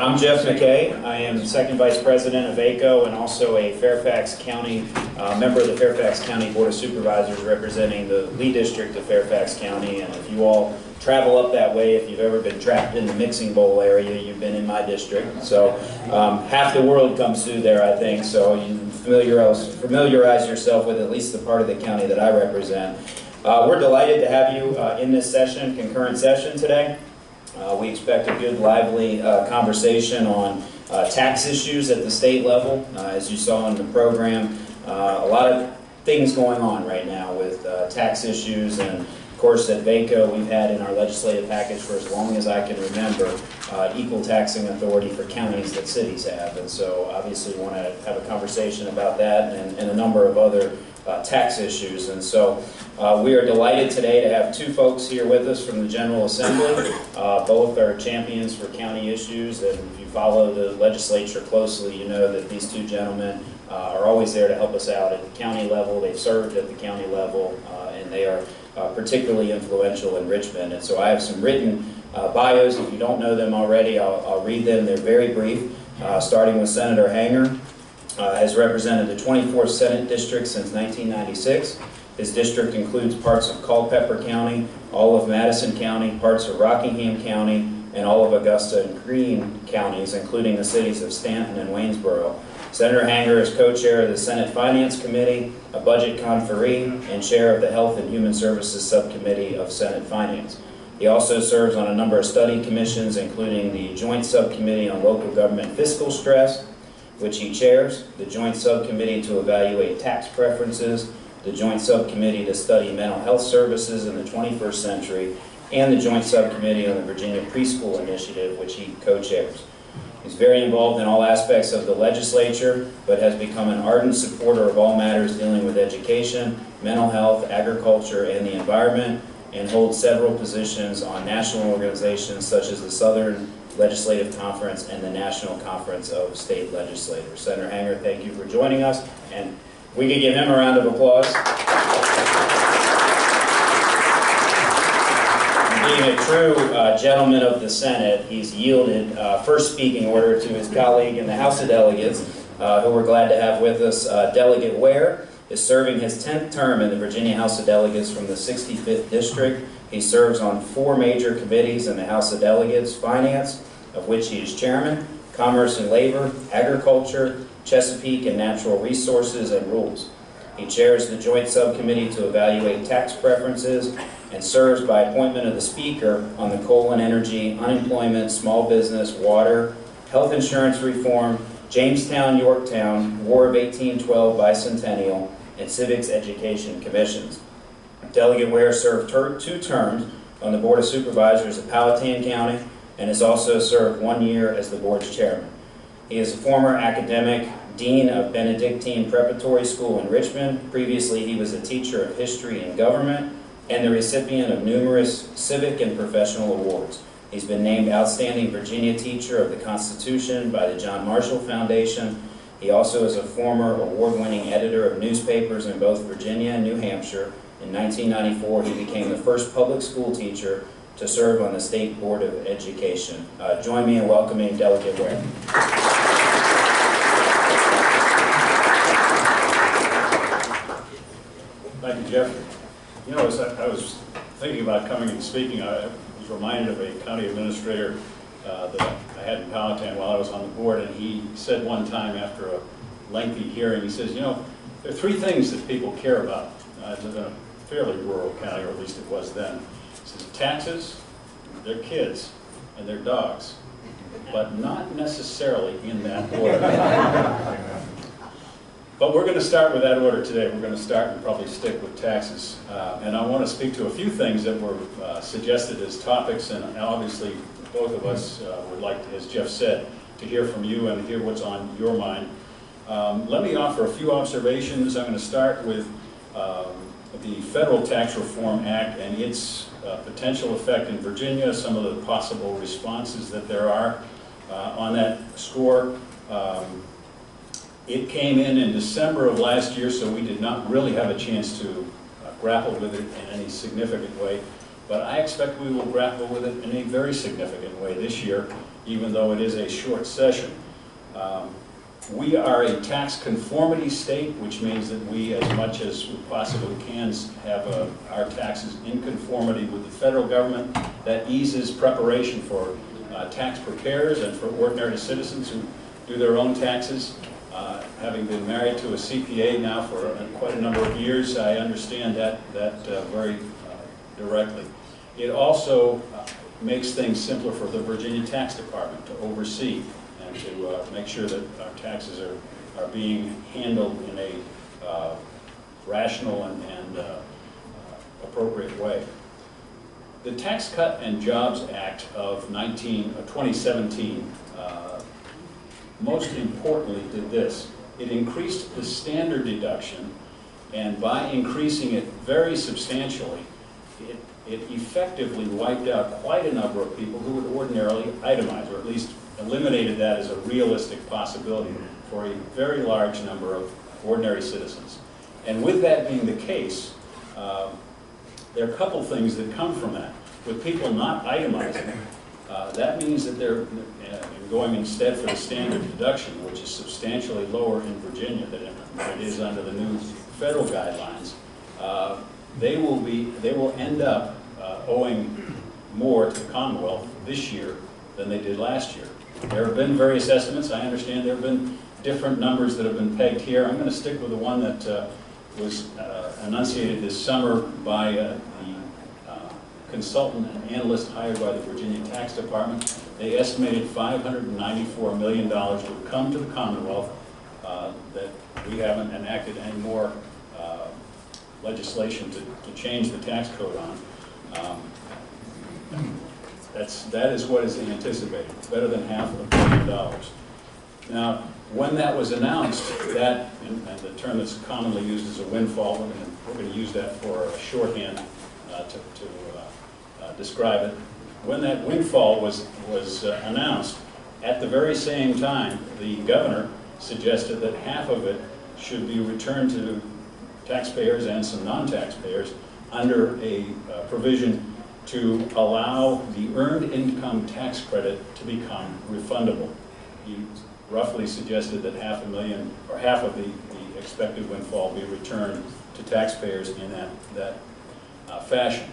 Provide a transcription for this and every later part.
I'm Jeff McKay. I am second vice president of ACO and also a Fairfax County member of the Fairfax County Board of Supervisors representing the Lee District of Fairfax County. And if you all travel up that way, if you've ever been trapped in the mixing bowl area, you've been in my district. So half the world comes through there, I think. So you familiarize yourself with at least the part of the county that I represent. We're delighted to have you in this session, concurrent session today. We expect a good, lively conversation on tax issues at the state level. As you saw in the program, a lot of things going on right now with tax issues, and of course at VACO we've had in our legislative package for as long as I can remember equal taxing authority for counties that cities have, and so obviously we want to have a conversation about that and a number of other tax issues. And so we are delighted today to have two folks here with us from the General Assembly. Both are champions for county issues, and if you follow the legislature closely, you know that these two gentlemen are always there to help us out at the county level. They've served at the county level, and they are particularly influential in Richmond. And so I have some written bios. If you don't know them already, I'll read them. They're very brief, starting with Senator Hanger. Has represented the 24th Senate District since 1996. His district includes parts of Culpeper County, all of Madison County, parts of Rockingham County, and all of Augusta and Greene counties, including the cities of Stanton and Waynesboro. Senator Hanger is co-chair of the Senate Finance Committee, a budget conferee, and chair of the Health and Human Services Subcommittee of Senate Finance. He also serves on a number of study commissions, including the Joint Subcommittee on Local Government Fiscal Stress, which he chairs, the Joint Subcommittee to evaluate tax preferences, the Joint Subcommittee to study mental health services in the 21st century, and the Joint Subcommittee on the Virginia Preschool Initiative, which he co-chairs. He's very involved in all aspects of the legislature, but has become an ardent supporter of all matters dealing with education, mental health, agriculture, and the environment, and holds several positions on national organizations such as the Southern Legislative Conference and the National Conference of State Legislators. Senator Hanger, thank you for joining us, and we could give him a round of applause. Being a true gentleman of the Senate, he's yielded first speaking order to his colleague in the House of Delegates, who we're glad to have with us. Delegate Ware is serving his 10th term in the Virginia House of Delegates from the 65th District. He serves on 4 major committees in the House of Delegates: Finance, of which he is chairman, Commerce and Labor, Agriculture, Chesapeake and Natural Resources, and Rules. He chairs the Joint Subcommittee to evaluate tax preferences and serves by appointment of the Speaker on the Coal and Energy, Unemployment, Small Business, Water, Health Insurance Reform, Jamestown, Yorktown, War of 1812 Bicentennial, and Civics Education Commissions. Delegate Ware served 2 terms on the Board of Supervisors of Powhatan County and has also served 1 year as the board's chairman. He is a former academic dean of Benedictine Preparatory School in Richmond. Previously, he was a teacher of history and government and the recipient of numerous civic and professional awards. He's been named Outstanding Virginia Teacher of the Constitution by the John Marshall Foundation. He also is a former award-winning editor of newspapers in both Virginia and New Hampshire. In 1994, he became the first public school teacher to serve on the State Board of Education. Join me in welcoming Delegate Ware. Thank you, Jeff. You know, as I was thinking about coming and speaking, I was reminded of a county administrator that I had in Powhatan while I was on the board, and he said one time after a lengthy hearing, he says, you know, there are 3 things that people care about. I live in a fairly rural county, or at least it was then. He says taxes, their kids, and their dogs, but not necessarily in that order. But we're going to start with that order today. We're going to start and probably stick with taxes. And I want to speak to a few things that were suggested as topics, and obviously both of us would like, as Jeff said, to hear from you and hear what's on your mind. Let me offer a few observations. I'm going to start with the Federal Tax Reform Act and its potential effect in Virginia, some of the possible responses that there are on that score. It came in December of last year, so we did not really have a chance to grapple with it in any significant way. But I expect we will grapple with it in a very significant way this year. even though it is a short session. We are a tax conformity state, which means that we, as much as we possibly can, have our taxes in conformity with the federal government. That eases preparation for tax preparers and for ordinary citizens who do their own taxes. Having been married to a CPA now for quite a number of years, I understand that very directly. It also makes things simpler for the Virginia Tax Department to oversee and to make sure that our taxes are being handled in a rational and appropriate way. The Tax Cut and Jobs Act of 2017 most importantly did this. It increased the standard deduction, and by increasing it very substantially, it effectively wiped out quite a number of people who would ordinarily itemize, or at least eliminated that as a realistic possibility for a very large number of ordinary citizens. And with that being the case, there are a couple things that come from that. With people not itemizing, that means that they're going instead for the standard deduction, which is substantially lower in Virginia than it is under the new federal guidelines. They will end up owing more to the Commonwealth this year than they did last year. There have been various estimates. I understand there have been different numbers that have been pegged here. I'm going to stick with the one that was enunciated this summer by the consultant and analyst hired by the Virginia Tax Department. They estimated $594 million would come to the Commonwealth that we haven't enacted any more legislation to change the tax code on. That is what is anticipated. It's better than $500 million. Now, when that was announced, that, and the term that's commonly used as a windfall, we're going to use that for a shorthand to describe it. When that windfall was announced, at the very same time, the governor suggested that half of it should be returned to taxpayers and some non-taxpayers under a provision to allow the earned income tax credit to become refundable. He roughly suggested that $500,000 or half of the expected windfall be returned to taxpayers in that fashion.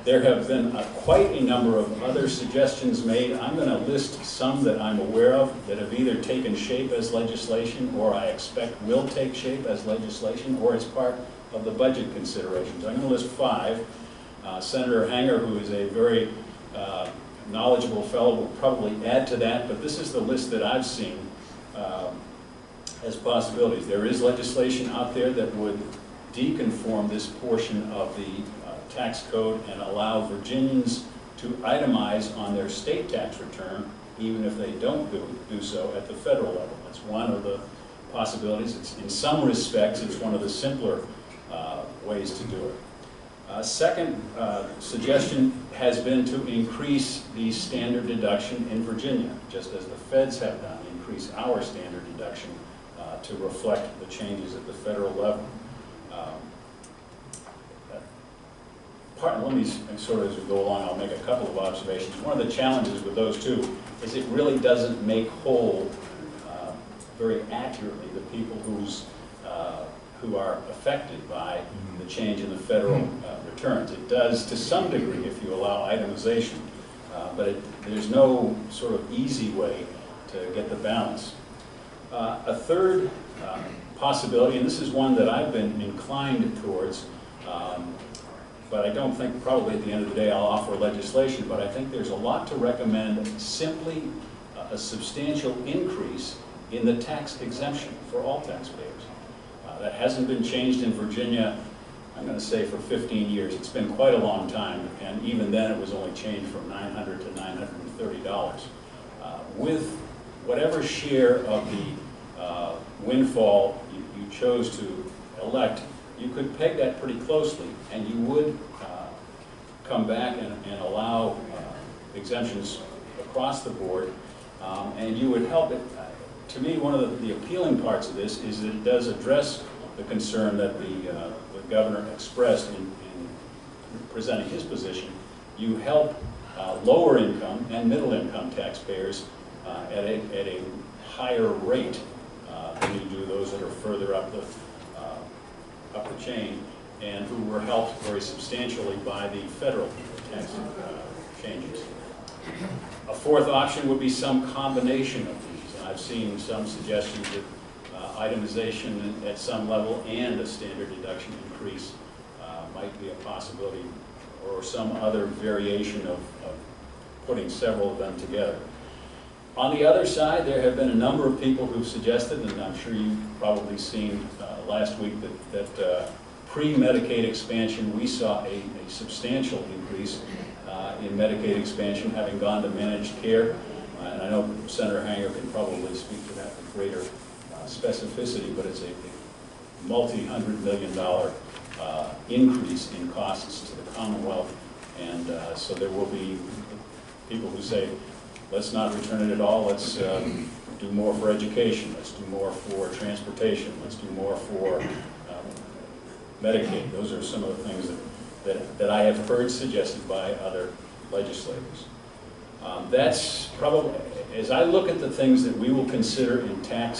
There have been quite a number of other suggestions made. I'm going to list some that I'm aware of that have either taken shape as legislation or I expect will take shape as legislation or as part of the budget considerations. I'm going to list 5. Senator Hanger, who is a very knowledgeable fellow, will probably add to that, but this is the list that I've seen as possibilities. There is legislation out there that would deconform this portion of the tax code and allow Virginians to itemize on their state tax return, even if they don't do so at the federal level. That's one of the possibilities. In some respects, it's one of the simpler ways to do it. Second suggestion has been to increase the standard deduction in Virginia, just as the feds have done, increase our standard deduction to reflect the changes at the federal level. Let me sort of, as we go along, I'll make a couple of observations. One of the challenges with those two is it really doesn't make whole very accurately the people who are affected by the change in the federal returns. It does to some degree if you allow itemization, but there's no sort of easy way to get the balance. A third possibility, and this is one that I've been inclined towards, but I don't think probably at the end of the day I'll offer legislation, but I think there's a lot to recommend simply a substantial increase in the tax exemption for all taxpayers. That hasn't been changed in Virginia, I'm going to say, for 15 years. It's been quite a long time, and even then it was only changed from $900 to $930. With whatever share of the windfall you chose to elect, you could peg that pretty closely, and you would come back and allow exemptions across the board, and you would help it. To me, one of the appealing parts of this is that it does address the concern that the governor expressed in presenting his position. You help lower income and middle income taxpayers at a higher rate than you do those that are further up the chain, and who were helped very substantially by the federal tax changes. A fourth option would be some combination of these. And I've seen some suggestions that itemization at some level and a standard deduction increase might be a possibility, or some other variation of putting several of them together. On the other side, there have been a number of people who've suggested, and I'm sure you've probably seen last week, that pre-Medicaid expansion, we saw a substantial increase in Medicaid expansion, having gone to managed care. And I know Senator Hanger can probably speak to that with greater specificity, but it's a multi-hundred-million-dollar increase in costs to the Commonwealth. And so there will be people who say, let's not return it at all, let's do more for education, let's do more for transportation, let's do more for Medicaid. Those are some of the things that I have heard suggested by other legislators. That's probably, as I look at the things that we will consider in tax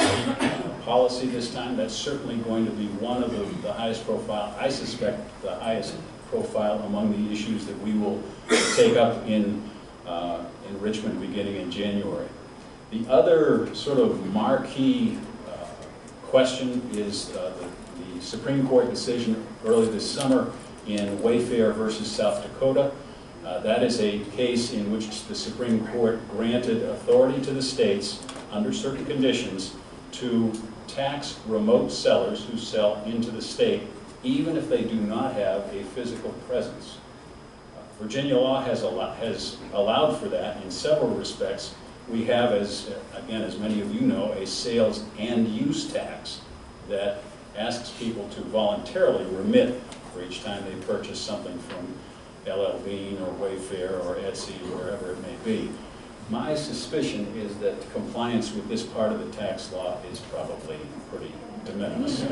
policy this time, that's certainly going to be one of the highest profile, I suspect the highest profile among the issues that we will take up in Richmond beginning in January. The other sort of marquee question is the Supreme Court decision early this summer in Ware versus South Dakota. That is a case in which the Supreme Court granted authority to the states under certain conditions to tax remote sellers who sell into the state, even if they do not have a physical presence. Virginia law has allowed for that in several respects. We have, as many of you know, a sales and use tax that asks people to voluntarily remit for each time they purchase something from LL Bean or Wayfair or Etsy or wherever it may be. My suspicion is that compliance with this part of the tax law is probably pretty de minimis.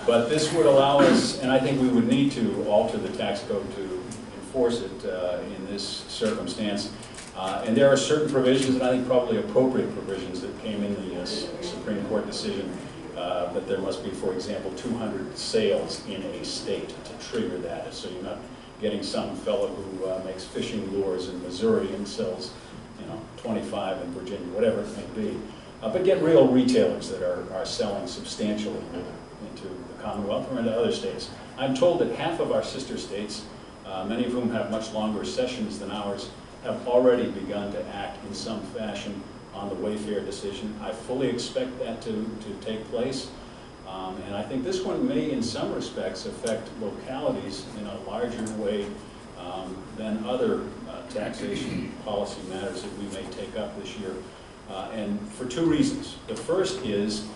But this would allow us, and I think we would need to alter the tax code to enforce it in this circumstance. And there are certain provisions, and I think probably appropriate provisions, that came in the Supreme Court decision, that there must be, for example, 200 sales in a state to trigger that. So you're not getting some fellow who makes fishing lures in Missouri and sells, 25 in Virginia, whatever it may be. But get real retailers that are selling substantially into the Commonwealth or into other states. I'm told that half of our sister states, many of whom have much longer sessions than ours, have already begun to act in some fashion on the Wayfair decision. I fully expect that to take place. And I think this one may, in some respects, affect localities in a larger way than other taxation policy matters that we may take up this year. And for two reasons. The first is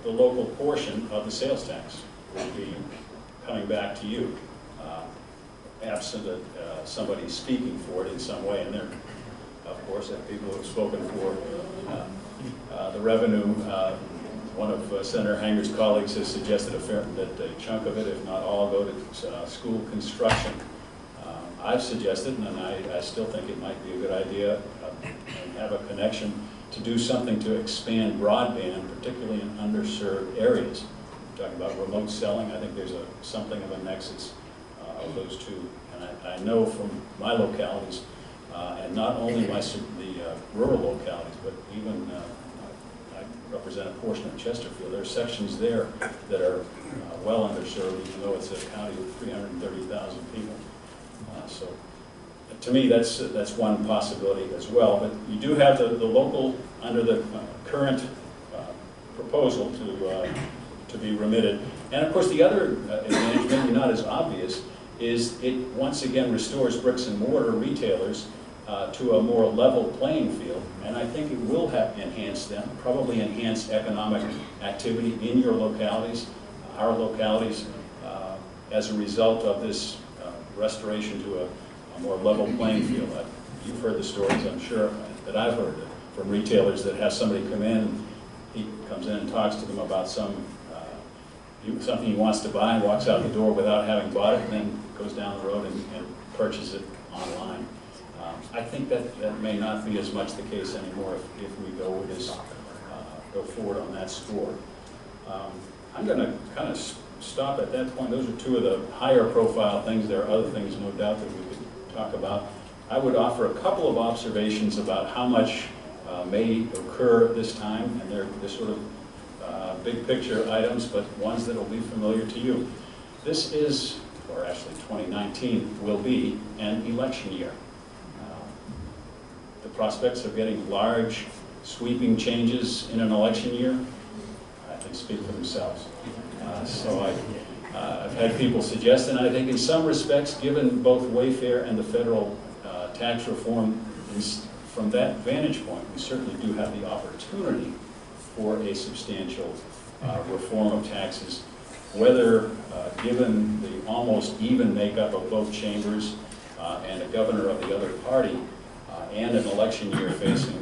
the local portion of the sales tax will be coming back to you, absent somebody speaking for it in some way. And there, of course, have people who have spoken for the revenue. One of Senator Hanger's colleagues has suggested that a chunk of it, if not all, go to school construction. I've suggested, and I still think it might be a good idea, and have a connection to do something to expand broadband, particularly in underserved areas. We're talking about remote selling. I think there's something of a nexus of those two. And I know from my localities, and not only the rural localities, but even I represent a portion of Chesterfield. There are sections there that are well underserved, even though it's a county with 330,000 people. So to me, that's one possibility as well. But you do have the local, under the current proposal to be remitted. And of course, the other advantage, maybe not as obvious, is it once again restores bricks and mortar retailers to a more level playing field. And I think it will enhance them, probably enhance economic activity in your localities, our localities, as a result of this restoration to a more level playing field. You've heard the stories, I'm sure, that I've heard from retailers that have somebody come in, he comes in and talks to them about something he wants to buy, and walks out the door without having bought it, and then goes down the road and purchases it online. think that may not be as much the case anymore if we go with this, go forward on that score. I'm going to kind of stop at that point. Those are two of the higher profile things. There are other things, no doubt, that we could talk about. I would offer a couple of observations about how much may occur this time, and they're sort of big picture items, but ones that will be familiar to you. This is, or actually 2019 will be, an election year. The prospects of getting large, sweeping changes in an election year, I think, speak for themselves. So I've had people suggest, and I think in some respects, given both Wayfair and the federal tax reform, from that vantage point, we certainly do have the opportunity for a substantial reform of taxes, whether given the almost even makeup of both chambers and a governor of the other party and an election year facing,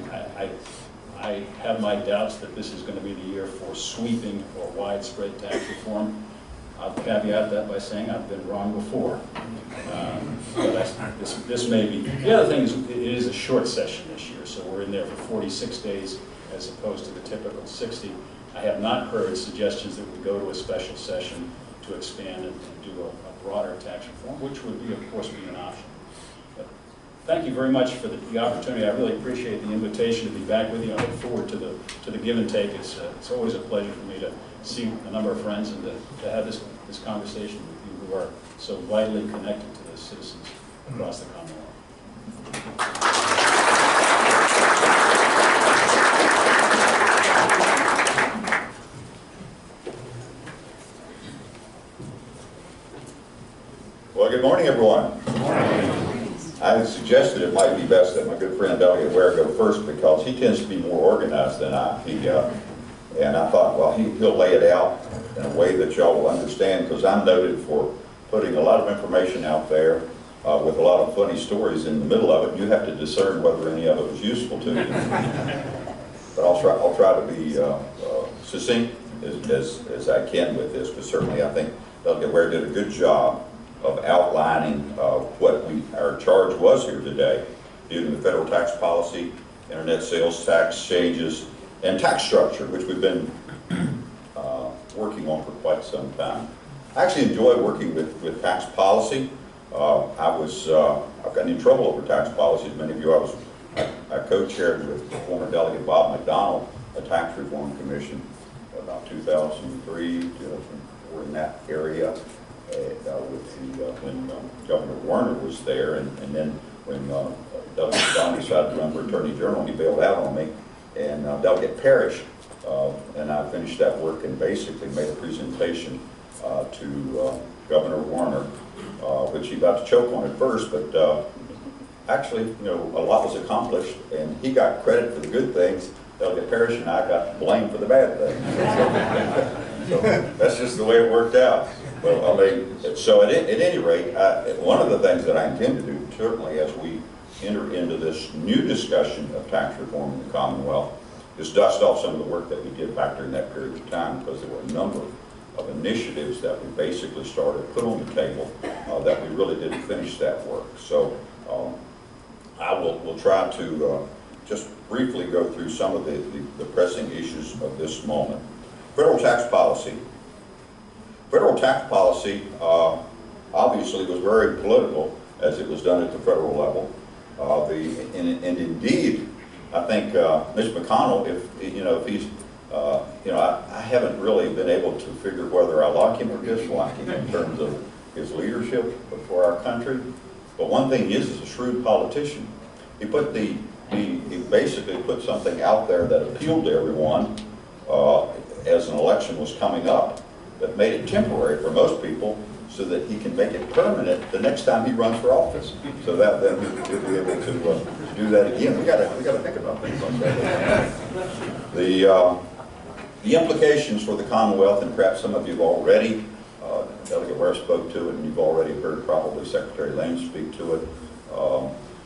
I have my doubts that this is going to be the year for sweeping or widespread tax reform. I'll caveat that by saying I've been wrong before. But this may be. The other thing is it is a short session this year, so we're in there for 46 days as opposed to the typical 60. I have not heard suggestions that we go to a special session to expand and do a broader tax reform, which would be, of course, be an option. But thank you very much for the opportunity. I really appreciate the invitation to be back with you. I look forward to the give and take. It's always a pleasure for me to see a number of friends and to have this conversation with you who are so vitally connected to the citizens across the Commonwealth. Well, good morning, everyone. Good morning. I had suggested it might be best that my good friend Delegate Ware go first because he tends to be more organized than I. And I thought, well, he'll lay it out in a way that y'all will understand, because I'm noted for putting a lot of information out there with a lot of funny stories in the middle of it. You have to discern whether any of it was useful to you. But I'll try to be succinct as I can with this, but certainly I think Delegate Ware did a good job of outlining what our charge was here today, dealing with federal tax policy, internet sales tax changes, and tax structure, which we've been working on for quite some time. I actually enjoy working with tax policy. I've gotten in trouble over tax policy. As many of you, I co-chaired with former Delegate Bob McDonald a tax reform commission about 2003, 2004, in that area. When Governor Warner was there, and then when Delegate Don decided to run for Attorney General, he bailed out on me, and Delegate Parrish and I finished that work and basically made a presentation to Governor Warner, which he about to choke on at first, but actually, a lot was accomplished, and he got credit for the good things. Delegate Parrish and I got blamed for the bad things. So that's just the way it worked out. Well, so at any rate, one of the things that I intend to do, certainly as we enter into this new discussion of tax reform in the Commonwealth, is dust off some of the work that we did back during that period of time, because there were a number of initiatives that we basically started, put on the table, that we really didn't finish that work. So we'll try to just briefly go through some of the pressing issues of this moment. Federal tax policy. Federal tax policy obviously was very political as it was done at the federal level. And indeed, I think Mr. McConnell, if he's, I haven't really been able to figure whether I like him or dislike him in terms of his leadership for our country. But one thing he is a shrewd politician. He basically put something out there that appealed to everyone as an election was coming up, that made it temporary for most people, so that he can make it permanent the next time he runs for office. So that then he'll be able to do that again. We got to think about things like that. The implications for the Commonwealth, and perhaps some of you have already, Delegate Ware spoke to it, and you've already heard probably Secretary Lane speak to it.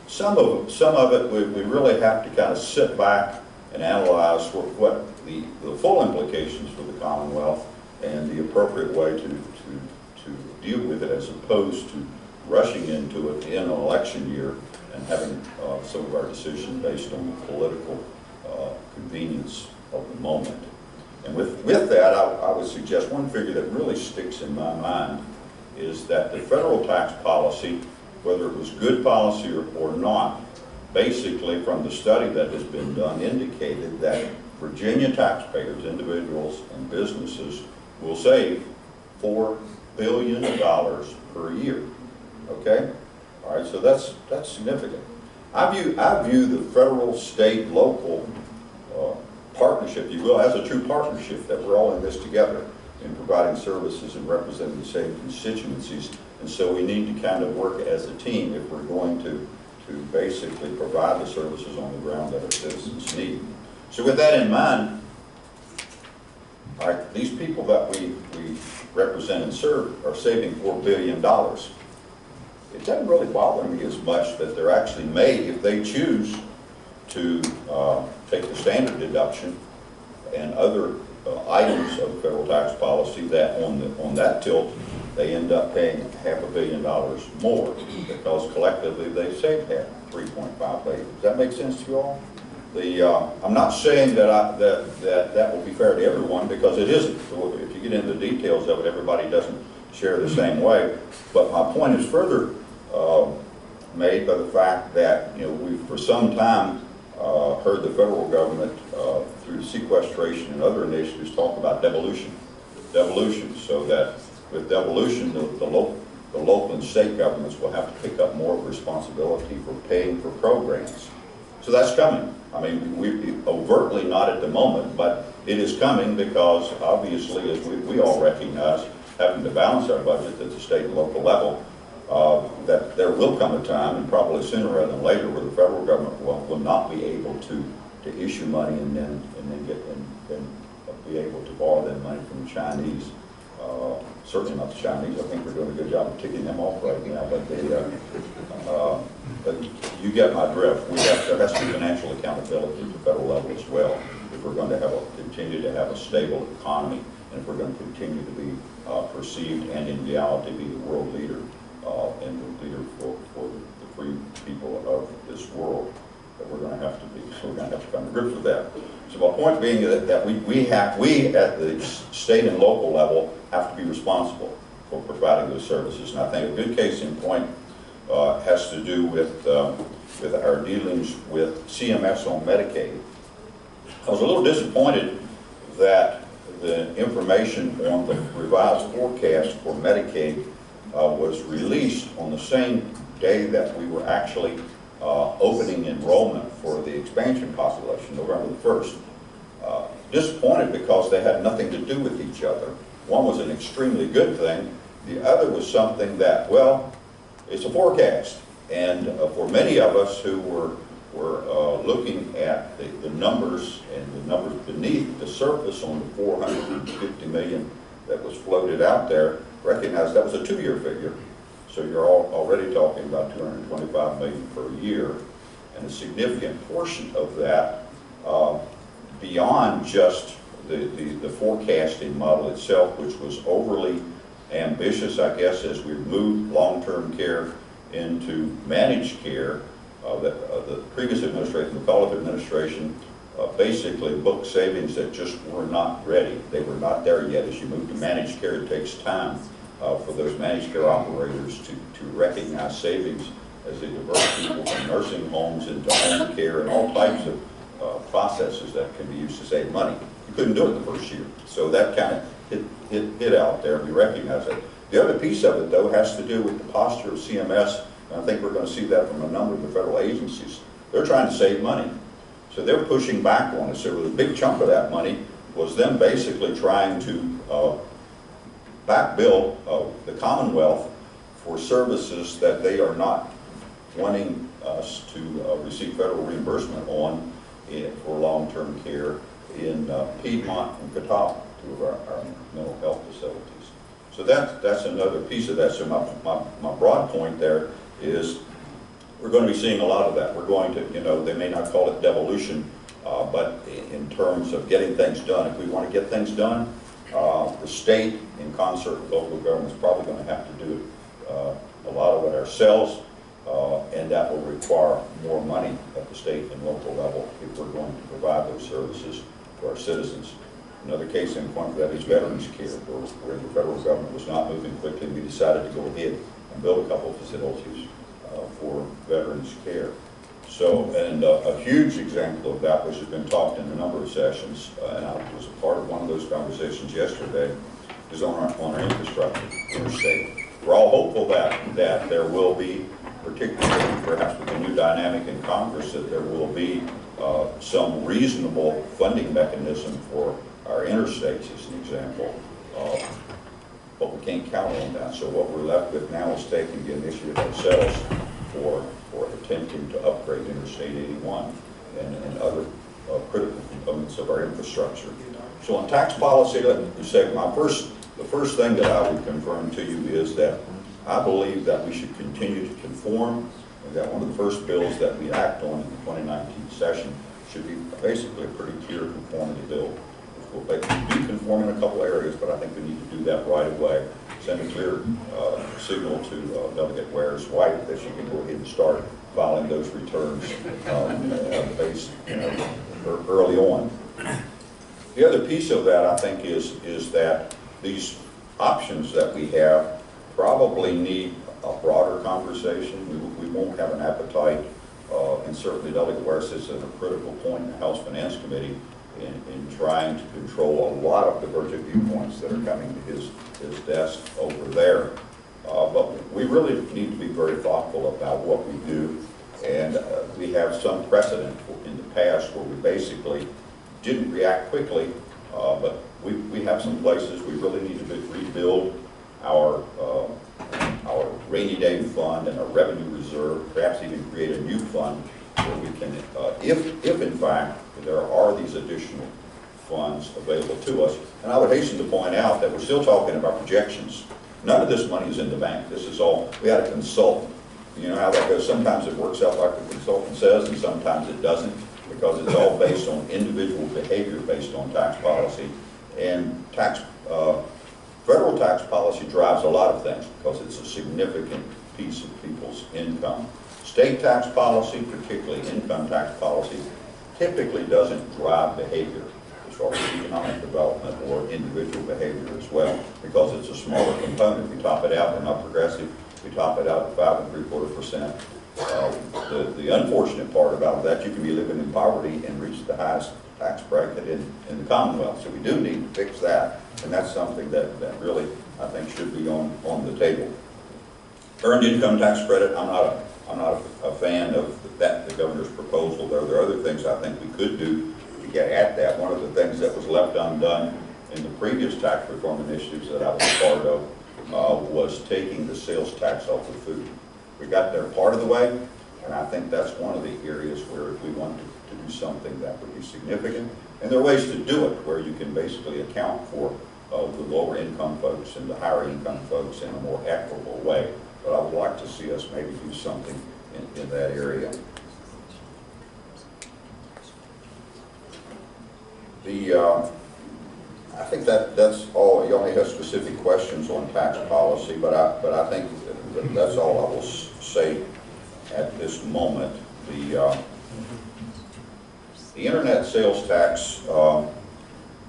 Some of it we really have to kind of sit back and analyze what the full implications for the Commonwealth and the appropriate way to deal with it, as opposed to rushing into it in an election year and having some of our decisions based on political convenience of the moment. And with that, I would suggest one figure that really sticks in my mind is that the federal tax policy, whether it was good policy or not, basically from the study that has been done indicated that Virginia taxpayers, individuals and businesses, will save $4 billion per year. Okay? All right, so that's significant. I view the federal, state, local partnership, if you will, as a true partnership, that we're all in this together in providing services and representing the same constituencies. And so we need to kind of work as a team if we're going to basically provide the services on the ground that our citizens need. So with that in mind, all right, these people that we represent and serve are saving $4 billion. It doesn't really bother me as much that they're actually made, if they choose to take the standard deduction and other items of federal tax policy, that on that tilt, they end up paying $500 million more, because collectively they saved $3.5 billion. Does that make sense to you all? I'm not saying that that will be fair to everyone, because it isn't. If you get into the details of it, everybody doesn't share the same way. But my point is further made by the fact that we've for some time heard the federal government through sequestration and other initiatives talk about devolution. So that with devolution, the local and state governments will have to pick up more of responsibility for paying for programs. So that's coming. I mean, we overtly not at the moment, but it is coming, because obviously, as we all recognize, having to balance our budget at the state and local level, that there will come a time, and probably sooner rather than later, where the federal government will not be able to issue money and then be able to borrow that money from the Chinese. Certainly not the Chinese. I think we're doing a good job of ticking them off right now. But you get my drift. There has to be financial accountability at the federal level as well, if we're going to continue to have a stable economy, and if we're going to continue to be perceived and in reality be the world leader and the leader for the free people of this world. That we're going to have to be. So we're going to have to come to grips with that. So my point being that we at the state and local level have to be responsible for providing those services. And I think a good case in point has to do with our dealings with CMS on Medicaid. I was a little disappointed that the information on the revised forecast for Medicaid was released on the same day that we were actually opening enrollment for the expansion population, November the 1st. Disappointed because they had nothing to do with each other. One was an extremely good thing. The other was something that, well, it's a forecast. And for many of us who were looking at the numbers and the numbers beneath the surface on the $450 million that was floated out there, recognize that was a 2-year figure. So you're already talking about $225 million per year, and a significant portion of that, beyond just the forecasting model itself, which was overly ambitious, I guess, as we moved long-term care into managed care. The previous administration, the College administration, basically booked savings that just were not ready. They were not there yet. As you move to managed care, it takes time for those managed care operators to recognize savings as they divert people from nursing homes into home care and all types of processes that can be used to save money. You couldn't do it the first year. So that kind of hit out there, and we recognize it. The other piece of it, though, has to do with the posture of CMS, and I think we're going to see that from a number of the federal agencies. They're trying to save money. So they're pushing back on us. So a big chunk of that money was them basically trying to back bill the Commonwealth for services that they are not wanting us to receive federal reimbursement on for long-term care in Piedmont and Catawba, 2 of our mental health facilities. So that's another piece of that. So my broad point there is we're going to be seeing a lot of that. We're going to, they may not call it devolution, but in terms of getting things done, if we want to get things done, the state, in concert with local government, is probably going to have to do a lot of it ourselves. and that will require more money at the state and local level if we're going to provide those services to our citizens. Another case in point for that is veterans care, where the federal government was not moving quickly. We decided to go ahead and build a couple of facilities for veterans care. So, and a huge example of that, which has been talked in a number of sessions, and I was a part of one of those conversations yesterday, is on our infrastructure, interstate. We're all hopeful that there will be, particularly perhaps with the new dynamic in Congress, that there will be some reasonable funding mechanism for our interstates, as an example. But we can't count on that. So what we're left with now is taking the initiative ourselves for attempting to upgrade Interstate 81 and other critical components of our infrastructure. So on tax policy, let me say the first thing that I would confirm to you is that I believe that we should continue to conform, and that one of the first bills that we act on in the 2019 session should be basically a pretty clear conformity bill. We'll be conform in a couple areas, but I think we need to do that right away. Send a clear signal to Delegate Ware's wife that she can go ahead and start filing those returns early on. The other piece of that, I think, is that these options that we have probably need a broader conversation. We won't have an appetite, and certainly Delegate Ware sits at a critical point in the House Finance Committee in trying to control a lot of divergent viewpoints that are coming to his desk over there. But we really need to be very thoughtful about what we do, and we have some precedent in the past where we basically didn't react quickly, but we have some places we really need to rebuild our rainy day fund and our revenue reserve, perhaps even create a new fund where we can, if in fact there are these additional funds available to us. And I would hasten to point out that we're still talking about projections. None of this money is in the bank. This is all, we had a consultant. You know how that goes. Sometimes it works out like the consultant says, and sometimes it doesn't, because it's all based on individual behavior based on tax policy. And federal tax policy drives a lot of things because it's a significant piece of people's income. State tax policy, particularly income tax policy, typically doesn't drive behavior as far as economic development or individual behavior as well, because it's a smaller component. We top it out, we're not progressive, we top it out at 5.75%. The unfortunate part about that, you can be living in poverty and reach the highest tax bracket in the Commonwealth. So we do need to fix that, and that's something that really, I think, should be on the table. Earned income tax credit, I'm not a fan of that, the governor's proposal. There are other things I think we could do to get at that. One of the things that was left undone in the previous tax reform initiatives that I was a part of was taking the sales tax off of food. We got there part of the way, and I think that's one of the areas where if we want to do something that would be significant. And there are ways to do it where you can basically account for the lower income folks and the higher income folks in a more equitable way. But I would like to see us maybe do something in that area. I think that's all. You only have specific questions on tax policy, but I think that's all I will say at this moment. The internet sales tax.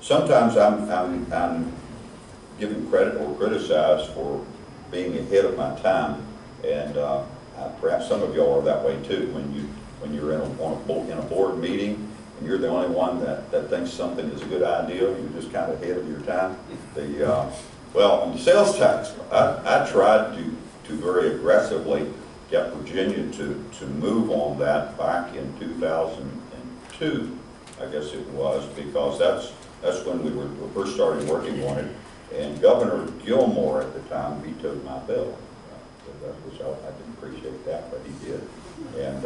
Sometimes I'm given credit or criticized for being ahead of my time, and perhaps some of y'all are that way too. When you're in a board meeting and you're the only one that thinks something is a good idea, you're just kind of ahead of your time. Well, on the sales tax, I tried to very aggressively get Virginia to move on that back in 2002, I guess it was, because that's when we were first started working on it. And Governor Gilmore at the time vetoed my bill. I didn't appreciate that, but he did. And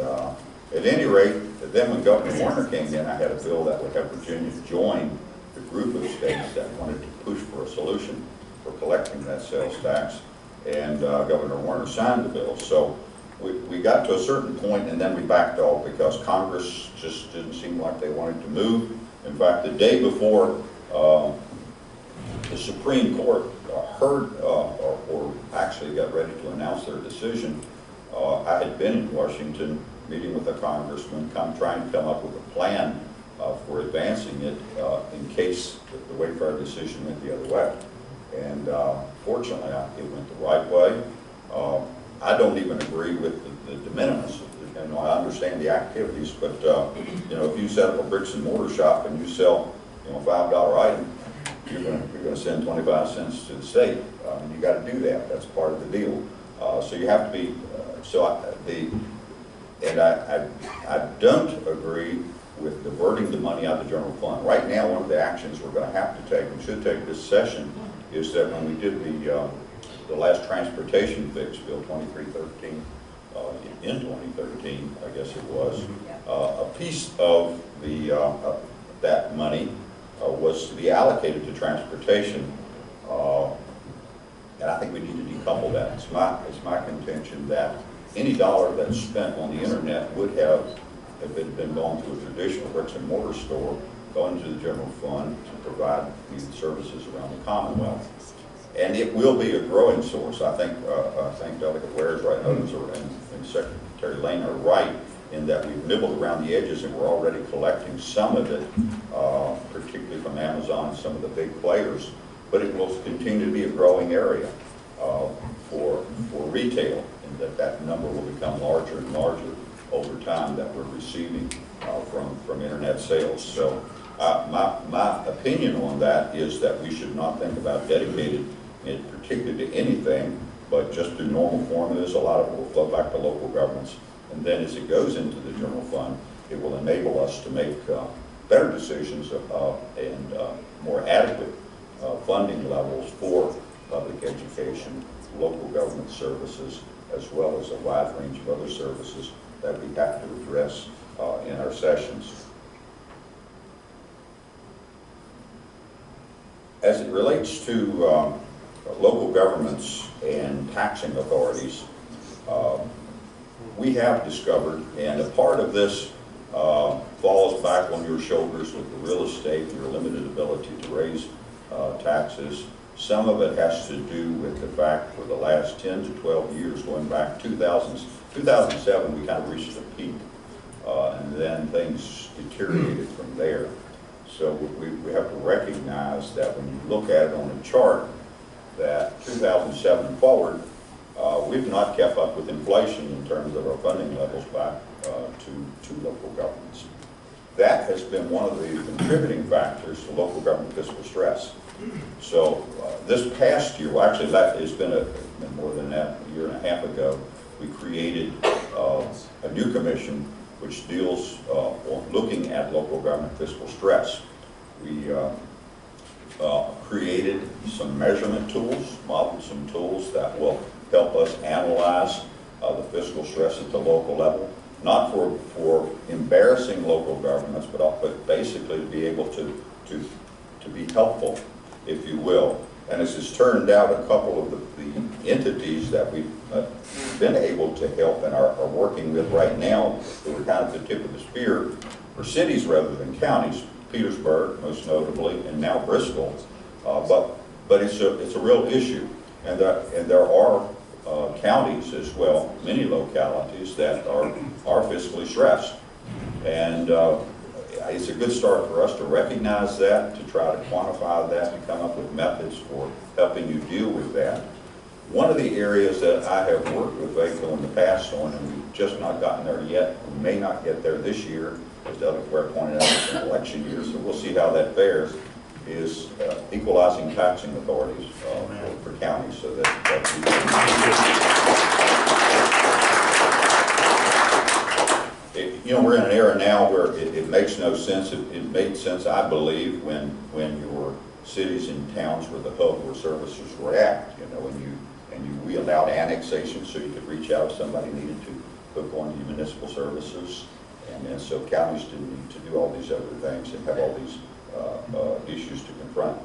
at any rate, then when Governor Warner came in, I had a bill that would have Virginia join the group of states that wanted to push for a solution for collecting that sales tax. And Governor Warner signed the bill. So we got to a certain point, and then we backed off because Congress just didn't seem like they wanted to move. In fact, the day before the Supreme Court heard or actually got ready to announce their decision, I had been in Washington meeting with a congressman, trying to come up with a plan for advancing it in case the Wayfair decision went the other way. And fortunately, it went the right way. I don't even agree with the de minimis. You know, I understand the activities, but you know, if you set up a bricks and mortar shop and you sell, you know, $5 item, you're going to send 25 cents to the state. You got to do that. That's part of the deal. So you have to be. I don't agree with diverting the money out of the general fund. Right now, one of the actions we're going to have to take and should take this session is that when we did the last transportation fix, Bill 2313, in 2013, I guess it was, a piece of that money was to be allocated to transportation, and I think we need to decouple that. It's my contention that any dollar that's spent on the internet would have, if it had been going to a traditional bricks and mortar store, gone to the general fund to provide these services around the Commonwealth. And it will be a growing source. I think Delegate Ware is right, others and Secretary Lane are right in that we've nibbled around the edges and we're already collecting some of it, particularly from Amazon and some of the big players. But it will continue to be a growing area for retail, and that number will become larger and larger over time that we're receiving from internet sales. So my opinion on that is that we should not think about dedicated it particularly to anything, but just through normal formulas. A lot of it will flow back to local governments, and then as it goes into the general fund, it will enable us to make better decisions and more adequate funding levels for public education, local government services, as well as a wide range of other services that we have to address in our sessions. As it relates to local governments and taxing authorities, we have discovered, and a part of this falls back on your shoulders with the real estate, your limited ability to raise taxes. Some of it has to do with the fact for the last 10 to 12 years, going back 2007, we kind of reached a peak, and then things deteriorated from there. So we have to recognize that when you look at it on a chart, that 2007 forward, we've not kept up with inflation in terms of our funding levels back to local governments. That has been one of the contributing factors to local government fiscal stress. So this past year, well actually it's been more than that, a year and a half ago, we created a new commission which deals on looking at local government fiscal stress. We created some measurement tools, modeled some tools that will help us analyze the fiscal stress at the local level, not for embarrassing local governments, but basically to be able to be helpful, if you will. And as it's turned out, a couple of the entities that we've been able to help and are working with right now, that are kind of the tip of the spear, are cities rather than counties. Petersburg, most notably, and now Bristol. But it's a real issue, and there are counties as well, many localities that are fiscally stressed, and it's a good start for us to recognize that, to try to quantify that, and come up with methods for helping you deal with that. One of the areas that I have worked with VACO in the past on, and we've just not gotten there yet, we may not get there this year, as Delegate Ware pointed out, it's an election year, so we'll see how that fares, is equalizing taxing authorities for counties, so that you know, we're in an era now where it makes no sense. It made sense, I believe, when your cities and towns were the hub where services were at, you know, we allowed annexation so you could reach out if somebody needed to hook on to municipal services. And so counties didn't need to do all these other things and have all these issues to confront.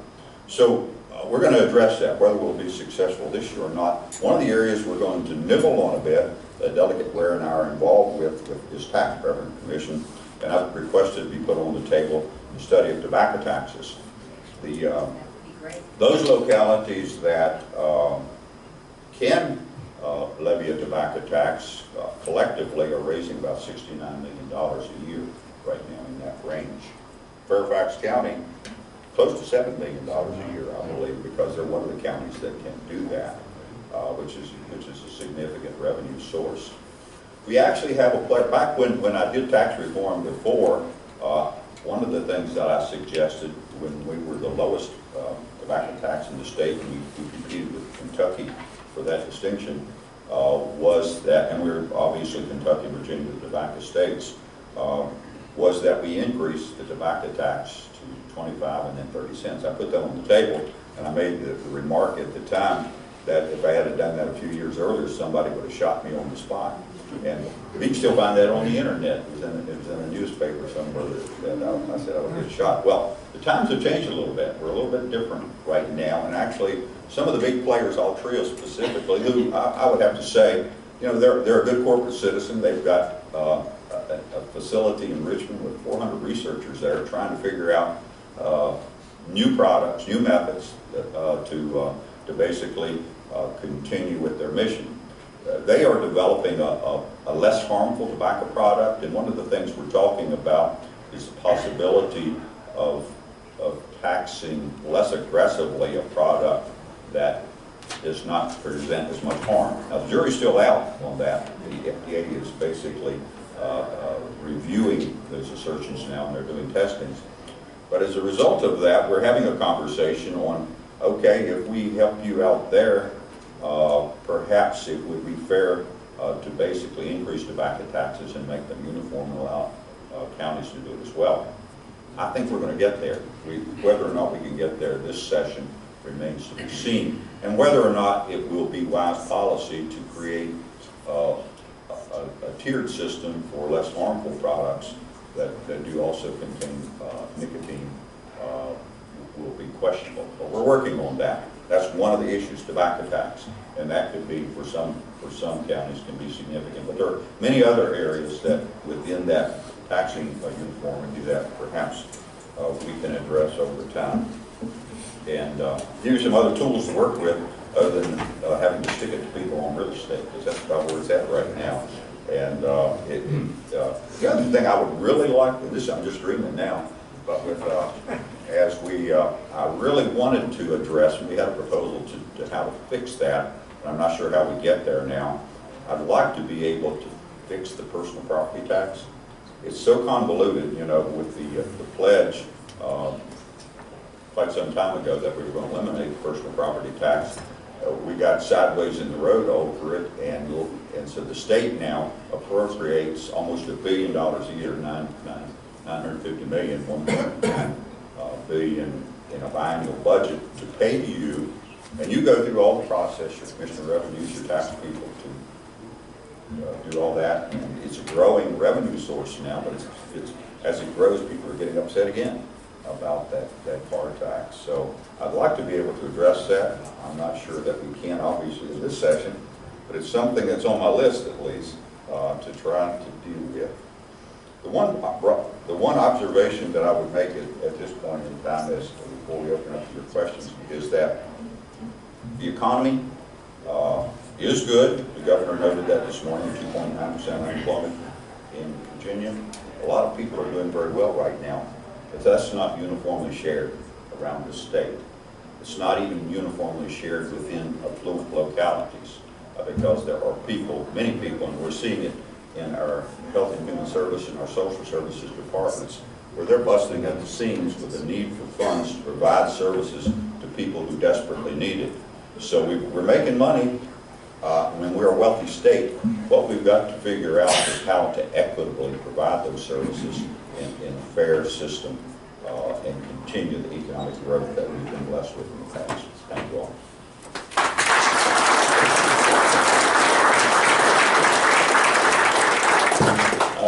So we're going to address that, whether we'll be successful this year or not. One of the areas we're going to nibble on a bit, that Delegate Ware and I are involved with is Tax Preference Commission, and I've requested to be put on the table the study of tobacco taxes. Those localities that can levy a tobacco tax, collectively are raising about $69 million a year right now in that range. Fairfax County, close to $7 million a year, I believe, because they're one of the counties that can do that, which is a significant revenue source. We actually have a player. Back when I did tax reform before, one of the things that I suggested when we were the lowest tobacco tax in the state, and we competed with Kentucky for that distinction, was that, and we were obviously Kentucky, Virginia, the tobacco states, was that we increased the tobacco tax to 25 and then 30 cents. I put that on the table, and I made the remark at the time that if I had done that a few years earlier, somebody would have shot me on the spot. And you can still find that on the internet. It was in a newspaper somewhere that I said I would get shot. Well, the times have changed a little bit. We're a little bit different right now. And actually, some of the big players, Altria specifically, who I would have to say, you know, they're a good corporate citizen. They've got a facility in Richmond with 400 researchers there trying to figure out new products, new methods to basically continue with their mission. They are developing a less harmful tobacco product, and one of the things we're talking about is the possibility of taxing less aggressively a product that does not present as much harm. Now, the jury's still out on that. The FDA is basically reviewing those assertions now, and they're doing testings. But as a result of that, we're having a conversation on, okay, if we help you out there, perhaps it would be fair to basically increase tobacco taxes and make them uniform and allow counties to do it as well. I think we're going to get there. Whether or not we can get there this session remains to be seen, and whether or not it will be wise policy to create a tiered system for less harmful products that do also contain nicotine will be questionable. But we're working on that. That's one of the issues, tobacco tax, and that could be, for some counties, can be significant. But there are many other areas that within that taxing uniformity that perhaps we can address over time. And give you some other tools to work with other than having to stick it to people on real estate, because that's about where it's at right now. And the other thing I would really like, and this I'm just dreaming now, but with I really wanted to address, and we had a proposal to how to fix that, and I'm not sure how we get there now. I'd like to be able to fix the personal property tax. It's so convoluted, you know, with the pledge quite some time ago that we were going to eliminate the personal property tax. We got sideways in the road over it, and so the state now appropriates almost $1 billion a year, 950 million, 1.9 billion in a biannual budget to pay you, and you go through all the process, your commissioner of revenues, your tax people, to do all that. And it's a growing revenue source now, but it's as it grows, people are getting upset again about that car tax. So I'd like to be able to address that. I'm not sure that we can, obviously, in this session, but it's something that's on my list, at least, to try to deal with. The one observation that I would make at this point in time is, before we open up to your questions, is that the economy is good. The governor noted that this morning, 2.9% unemployment in Virginia. A lot of people are doing very well right now, but that's not uniformly shared around the state. It's not even uniformly shared within affluent localities, because there are people, many people, and we're seeing it in our Health and Human Service and our Social Services departments, where they're busting at the seams with the need for funds to provide services to people who desperately need it. So we're making money when we're a wealthy state. What we've got to figure out is how to equitably provide those services in a fair system and continue the economic growth that we've been blessed with in the past. Thank you all.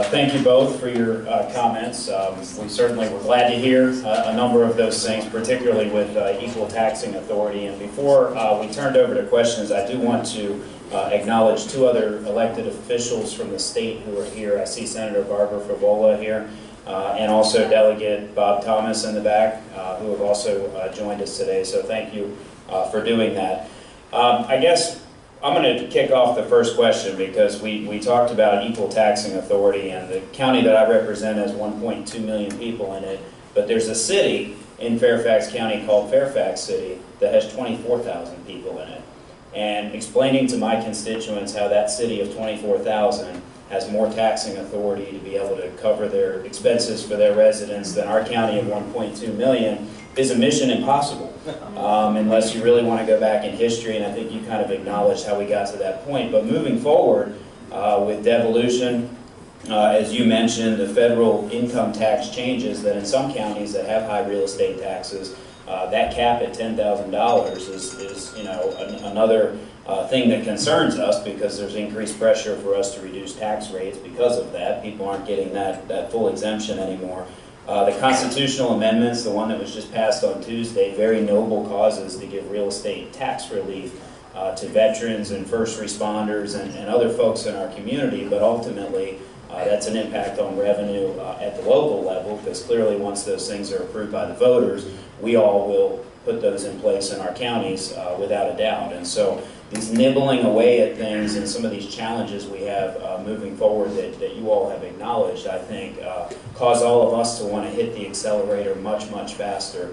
Thank you both for your comments. We certainly were glad to hear a number of those things, particularly with equal taxing authority. And before we turned over to questions, I do want to acknowledge two other elected officials from the state who are here. I see Senator Barbara Favola here, and also Delegate Bob Thomas in the back, who have also joined us today. So thank you for doing that. I guess I'm going to kick off the first question because we talked about equal taxing authority, and the county that I represent has 1.2 million people in it, but there's a city in Fairfax County called Fairfax City that has 24,000 people in it. And explaining to my constituents how that city of 24,000 has more taxing authority to be able to cover their expenses for their residents than our county of 1.2 million is a mission impossible, unless you really want to go back in history, and I think you kind of acknowledged how we got to that point. But moving forward, with devolution, as you mentioned, the federal income tax changes that in some counties that have high real estate taxes, that cap at $10,000 is another thing that concerns us, because there's increased pressure for us to reduce tax rates because of that. People aren't getting that full exemption anymore. The constitutional amendments, the one that was just passed on Tuesday, very noble causes to give real estate tax relief to veterans and first responders and other folks in our community, but ultimately that's an impact on revenue at the local level, because clearly once those things are approved by the voters, we all will put those in place in our counties without a doubt. And so these nibbling away at things and some of these challenges we have moving forward that you all have acknowledged, I think, cause all of us to want to hit the accelerator much, much faster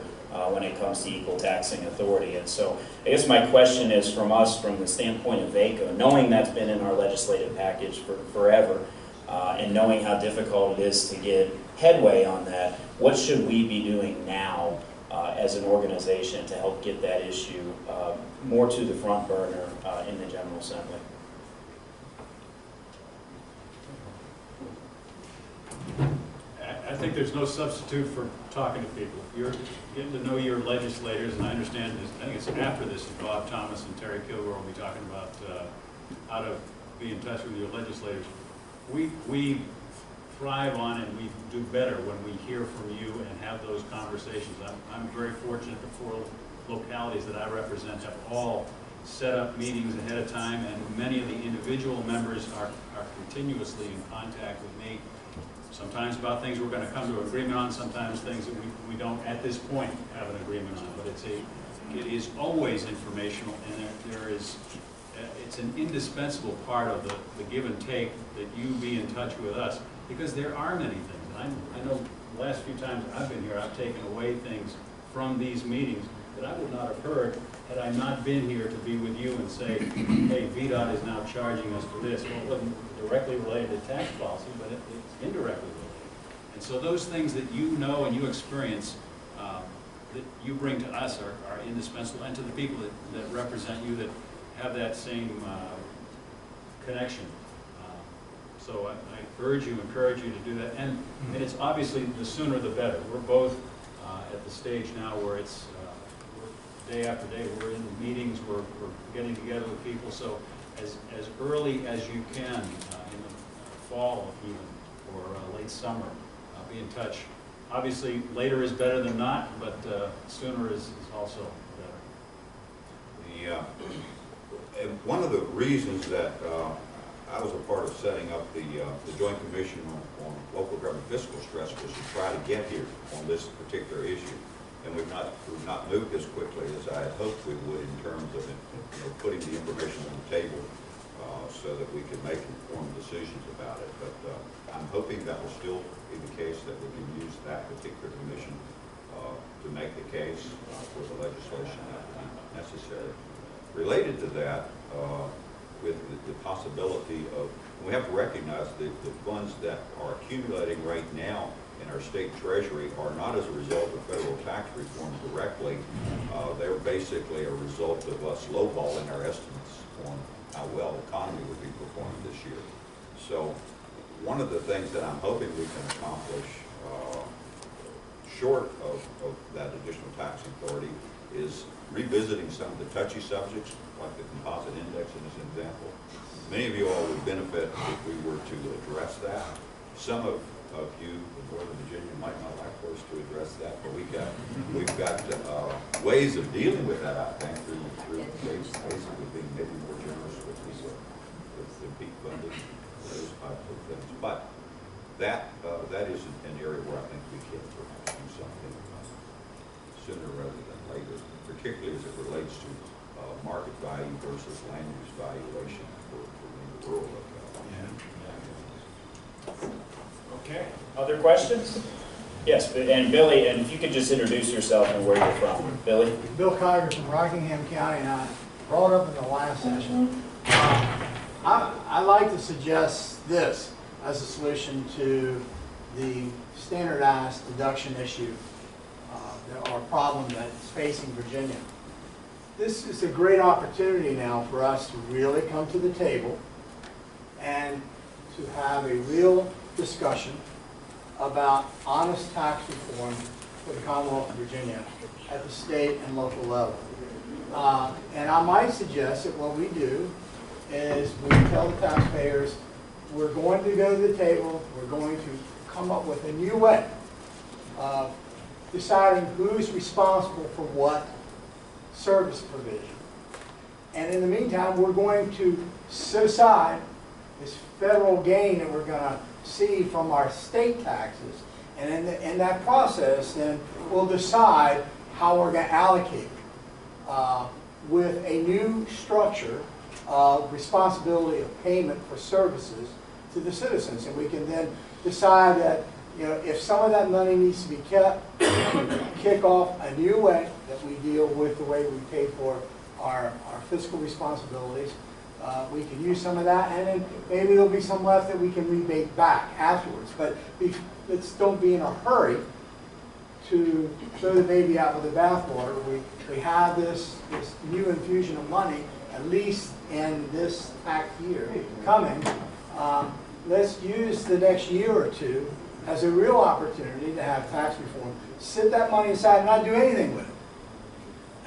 when it comes to equal taxing authority. And so I guess my question is from us, from the standpoint of VACO, knowing that's been in our legislative package for forever, and knowing how difficult it is to get headway on that, what should we be doing now as an organization to help get that issue more to the front burner in the General Assembly? I think there's no substitute for talking to people. You're getting to know your legislators, and I understand this, I think it's after this, Bob Thomas and Terry Kilgore will be talking about how to be in touch with your legislators. We thrive on and we do better when we hear from you and have those conversations. I'm very fortunate the 4 localities that I represent have all set up meetings ahead of time, and many of the individual members are continuously in contact with me, sometimes about things we're going to come to an agreement on, sometimes things that we don't at this point have an agreement on, but it is always informational, and it's an indispensable part of the give and take that you be in touch with us, because there are many things. And I know the last few times I've been here, I've taken away things from these meetings that I would not have heard had I not been here to be with you and say, hey, VDOT is now charging us for this. Well, it wasn't directly related to tax policy, but it's indirectly related. And so those things that you know and you experience that you bring to us are indispensable, and to the people that represent you that have that same connection. So I encourage you to do that. And it's obviously the sooner the better. We're both at the stage now where it's day after day, we're in meetings, we're getting together with people. So as early as you can in the fall even, or late summer, be in touch. Obviously, later is better than not, but sooner is also better. One of the reasons that I was a part of setting up the Joint Commission on Local Government Fiscal Stress was to try to get here on this particular issue. And we've not moved as quickly as I had hoped we would in terms of putting the information on the table so that we could make informed decisions about it. But I'm hoping that will still be the case, that we can use that particular commission to make the case for the legislation that will be necessary. Related to that, with the possibility of, we have to recognize the funds that are accumulating right now in our state treasury are not as a result of federal tax reform directly. They're basically a result of us lowballing our estimates on how well the economy would be performing this year. So one of the things that I'm hoping we can accomplish short of that additional tax authority is revisiting some of the touchy subjects, like the composite index in this example. Many of you all would benefit if we were to address that. Some of you in Northern Virginia might not like for us to address that, but we've got ways of dealing with that, I think, through basically being maybe more generous with the peak funding, those types of things. But that is an area where I think we can perhaps do something sooner rather than later, particularly as it relates to market value versus land use valuation for the rural locale. Okay. Other questions? Yes, and Billy, and if you could just introduce yourself and where you're from. Billy? Bill Kiger from Rockingham County, and I brought up in the last session. I'd like to suggest this as a solution to the standardized deduction issue or problem that's facing Virginia. This is a great opportunity now for us to really come to the table and to have a real discussion about honest tax reform for the Commonwealth of Virginia at the state and local level. And I might suggest that what we do is we tell the taxpayers we're going to go to the table, we're going to come up with a new way of deciding who's responsible for what service provision. And in the meantime, we're going to set aside this federal gain that we're going to see from our state taxes. And in that process, then we'll decide how we're going to allocate with a new structure of responsibility of payment for services to the citizens. And we can then decide that, you know, if some of that money needs to be kept, kick off a new way that we deal with the way we pay for our fiscal responsibilities. We can use some of that, and then maybe there'll be some left that we can rebate back afterwards. But let's don't be in a hurry to throw the baby out with the bathwater. We have this new infusion of money, at least in this tax year coming. Let's use the next year or two as a real opportunity to have tax reform. Sit that money aside and not do anything with it.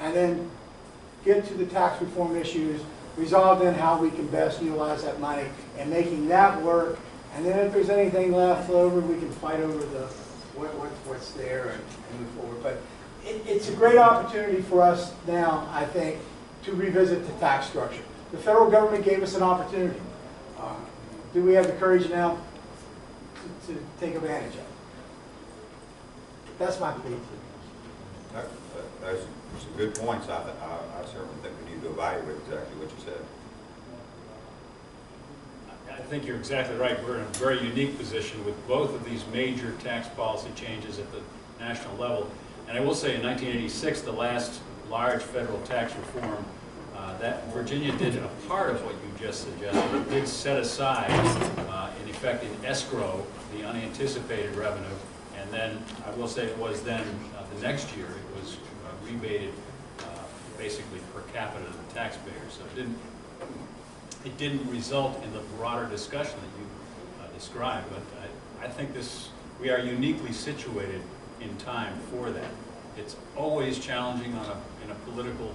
And then get to the tax reform issues, resolve then how we can best utilize that money and making that work. And then if there's anything left over, we can fight over the what's there and move forward. But it's a great opportunity for us now, I think, to revisit the tax structure. The federal government gave us an opportunity. Do we have the courage now to take advantage of it? That's my plea. Those are some good points. I certainly think we need to evaluate exactly what you said. I think you're exactly right. We're in a very unique position with both of these major tax policy changes at the national level. And I will say in 1986, the last large federal tax reform, that Virginia did a part of what you just suggested. It did set aside, in effect, in escrow, the unanticipated revenue. And then, I will say it was then, the next year, it was rebated basically per capita to the taxpayers. So it didn't result in the broader discussion that you described. But I think we are uniquely situated in time for that. It's always challenging in a political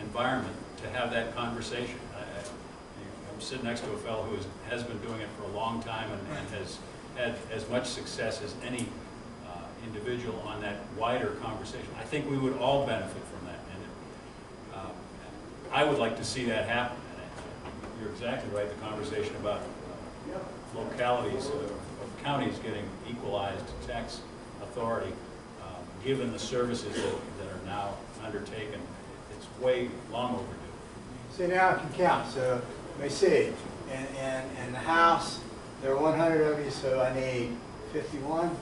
environment to have that conversation. I'm sitting next to a fellow who has been doing it for a long time and has had as much success as any individual on that wider conversation. I think we would all benefit from that, and I would like to see that happen. And you're exactly right, the conversation about localities of counties getting equalized tax authority, given the services that are now undertaken, it's way long overdue. So now I can count. So let me see. In the House, there are 100 of you, so I need 51.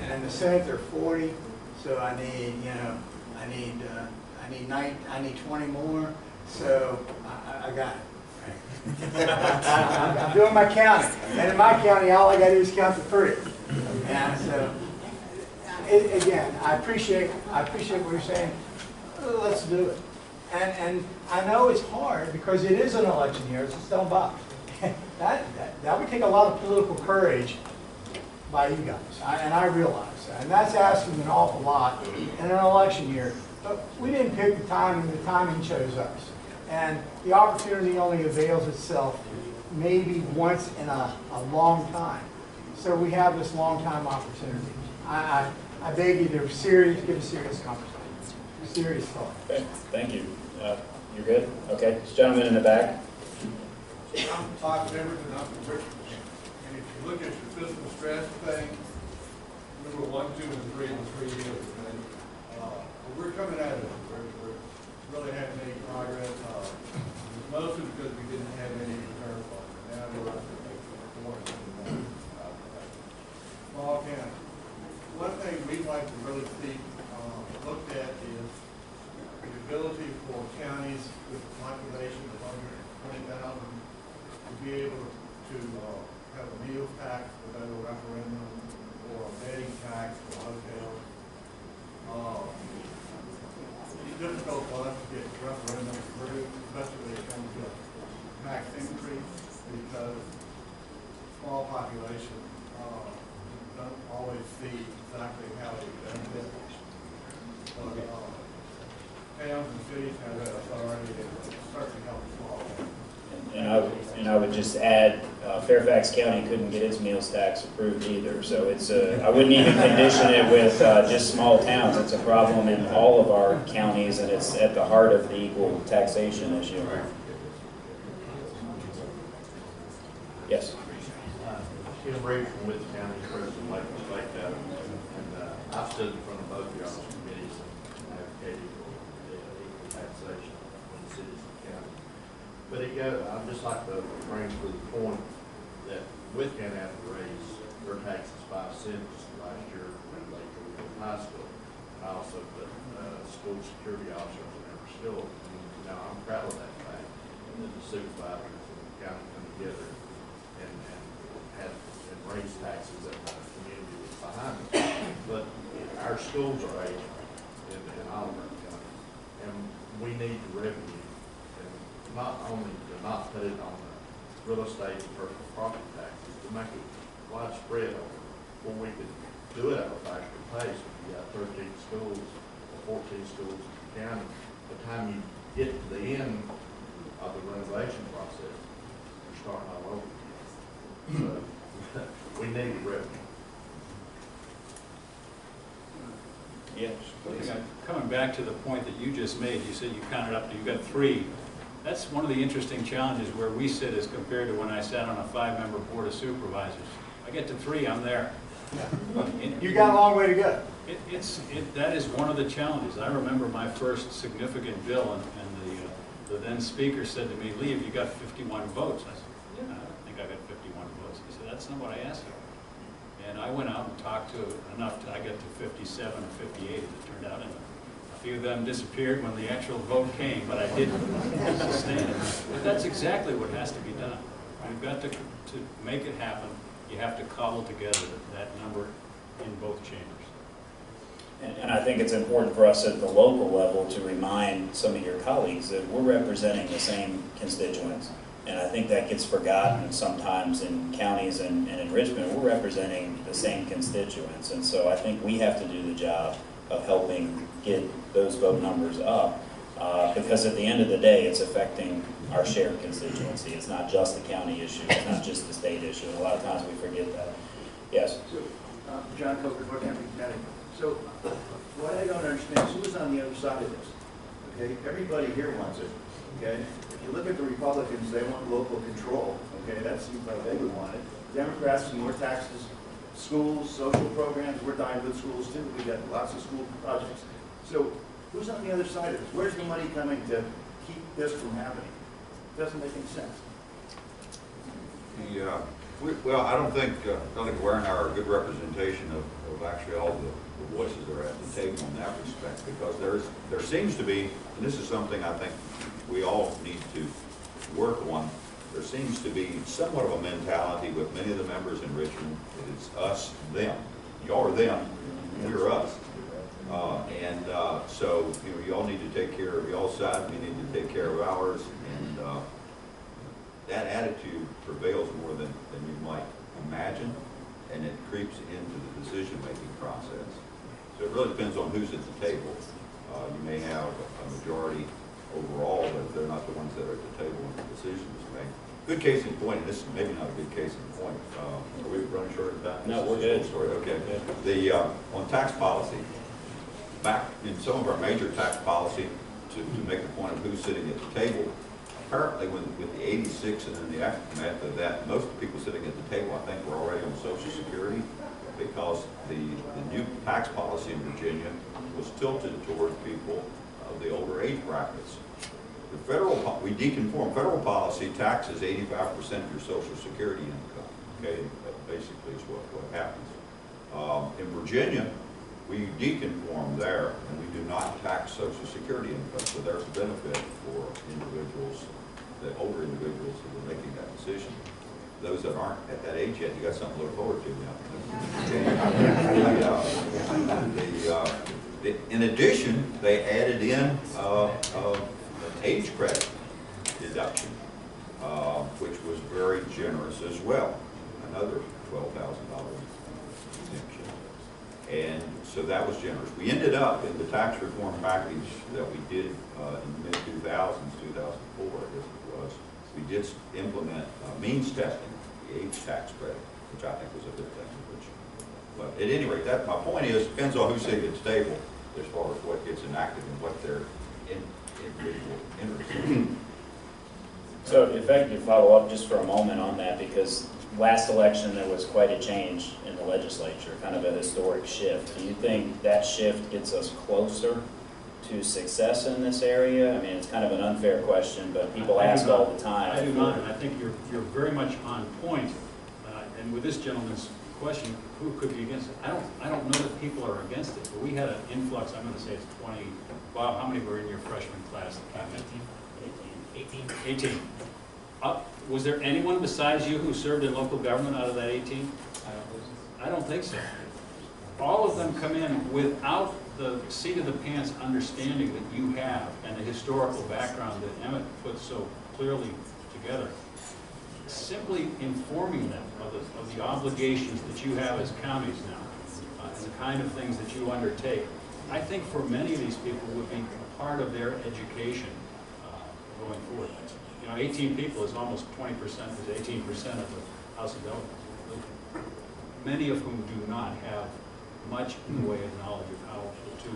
And in the Senate, there are 40. So I need, I need 20 more. So I got it. I'm doing my counting. And in my county, all I got to do is count to 3. And so, again, I appreciate what you're saying. Let's do it. And I know it's hard because it is an election year. It's a stone box. That would take a lot of political courage by you guys, and I realize that. And that's asking an awful lot in an election year. But we didn't pick the timing. The timing chose us. And the opportunity only avails itself maybe once in a long time. So we have this long time opportunity. I beg you to give a serious conversation. Serious thought. Okay, thank you. You're good? Okay. This gentleman in the back. I'm Todd Emmett, and I'm from Richmond. And if you look at your fiscal stress thing, number 1, 2, and 3 in the 3 years, okay? We're coming at it. We're really hadn't made progress, mostly because we didn't have any reserve funds. Now we're up to small county. One thing we'd like to really see looked at is the ability for counties with a population of under 20,000 to be able to have a meals tax without a referendum or a bedding tax for hotels. It's difficult for us to get referendums through, especially when it comes to tax increase, because small population don't always see exactly how they benefit. But towns and cities have that authority to certainly help small towns. And I would just add, Fairfax County couldn't get its meals tax approved either. So it's I wouldn't even condition it with just small towns. It's a problem in all of our counties, and it's at the heart of the equal taxation issue. Yes. Tim Reed from Woods County, President of Breakout, and I've stood in front of both of y'all's committees and advocated for the equal taxation of the cities and counties. But I'd just like to bring to the point that Woods County had to raise their taxes 5 cents last year when they were in high school. And I also put school security officers in every school. Now, I'm proud of that fact, that the supervisors and the county come together and raise taxes that the community is behind us. But our schools are aging in all of our counties, and we need the revenue, and not only to not put it on the real estate and personal property taxes, to make it widespread over where we could do it at a faster pace. If you got 13 schools or 14 schools in the county, by the time you get to the end of the renovation process, you're starting all over again. So, we need revenue. Yes. Coming back to the point that you just made, you said you counted up to, you got 3. That's one of the interesting challenges where we sit as compared to when I sat on a 5-member board of supervisors. I get to 3, I'm there. You got a long way to go. That is one of the challenges. I remember my first significant bill, and the then speaker said to me, "Lee, have you got 51 votes?" I said, "Yeah, I don't think I got 51 votes." He said, "That's not what I asked for." And I went out and talked to enough, I got to 57 or 58 as it turned out, and a few of them disappeared when the actual vote came, but I didn't sustain it. But that's exactly what has to be done. You've got to make it happen. You have to cobble together that number in both chambers. And I think it's important for us at the local level to remind some of your colleagues that we're representing the same constituents. And I think that gets forgotten sometimes in counties and in Richmond. We're representing the same constituents. And so I think we have to do the job of helping get those vote numbers up. Because at the end of the day, it's affecting our shared constituency. It's not just the county issue. It's not just the state issue. And a lot of times we forget that. Yes? So, John Coker, Fort Hampton County. So, what I don't understand is who's on the other side of this? Okay, everybody here wants it. Okay, if you look at the Republicans, they want local control. Okay, that seems like they would want it. Democrats, more taxes, schools, social programs. We're dying with schools too. We got lots of school projects. So, who's on the other side of this? Where's the money coming to keep this from happening? It doesn't make any sense. Well, I don't think Ware and I are a good representation of actually all the voices that are at the table in that respect, because there seems to be, and this is something I think we all need to work on, there seems to be somewhat of a mentality with many of the members in Richmond that it's us, them. Y'all are them, we're us. So, you know, y'all need to take care of y'all's side, we need to take care of ours, and that attitude prevails more than you might imagine, and it creeps into the decision-making process. So it really depends on who's at the table. You may have a majority overall, but they're not the ones that are at the table when the decision is made. Good case in point, and this is maybe not a good case in point. Are we running short of time? No, we're good. Story. Okay. On tax policy, back in some of our major tax policy, to make the point of who's sitting at the table, apparently with the 86 and then the aftermath of that, most of the people sitting at the table, I think, were already on Social Security, because the new tax policy in Virginia was tilted toward people of the older age brackets. The we deconform. Federal policy taxes 85% of your Social Security income. Okay, that basically is what happens. In Virginia, we deconform there, and we do not tax Social Security income. So there's a benefit for individuals, the older individuals who are making that decision. Those that aren't at that age yet, you got something to look forward to now. In addition, they added in an age credit deduction, which was very generous as well, another $12,000 exemption. And so that was generous. We ended up in the tax reform package that we did in the mid-2000s, 2004, I guess it was, we did implement means testing, the age tax credit, which I think was a good thing. But at any rate, my point is, depends on who's sitting at the table as far as what gets enacted and what their individual interests. So if I could follow up just for a moment on that, because last election there was quite a change in the legislature, kind of a historic shift. Do you think that shift gets us closer to success in this area? I mean, it's kind of an unfair question, but people ask all the time. I do not, and I think you're very much on point. And with this gentleman's question, who could be against it? I don't know that people are against it, but we had an influx. I'm going to say it's 20. Bob, how many were in your freshman class? 18. Was there anyone besides you who served in local government out of that 18? I don't think so. All of them come in without the seat of the pants understanding that you have and the historical background that Emmett put so clearly together. Simply informing them of the obligations that you have as counties now and the kind of things that you undertake, I think for many of these people would be part of their education going forward. You know, 18 people is almost 20%, is 18% of the House of Delegates, many of whom do not have much in the way of knowledge of how the two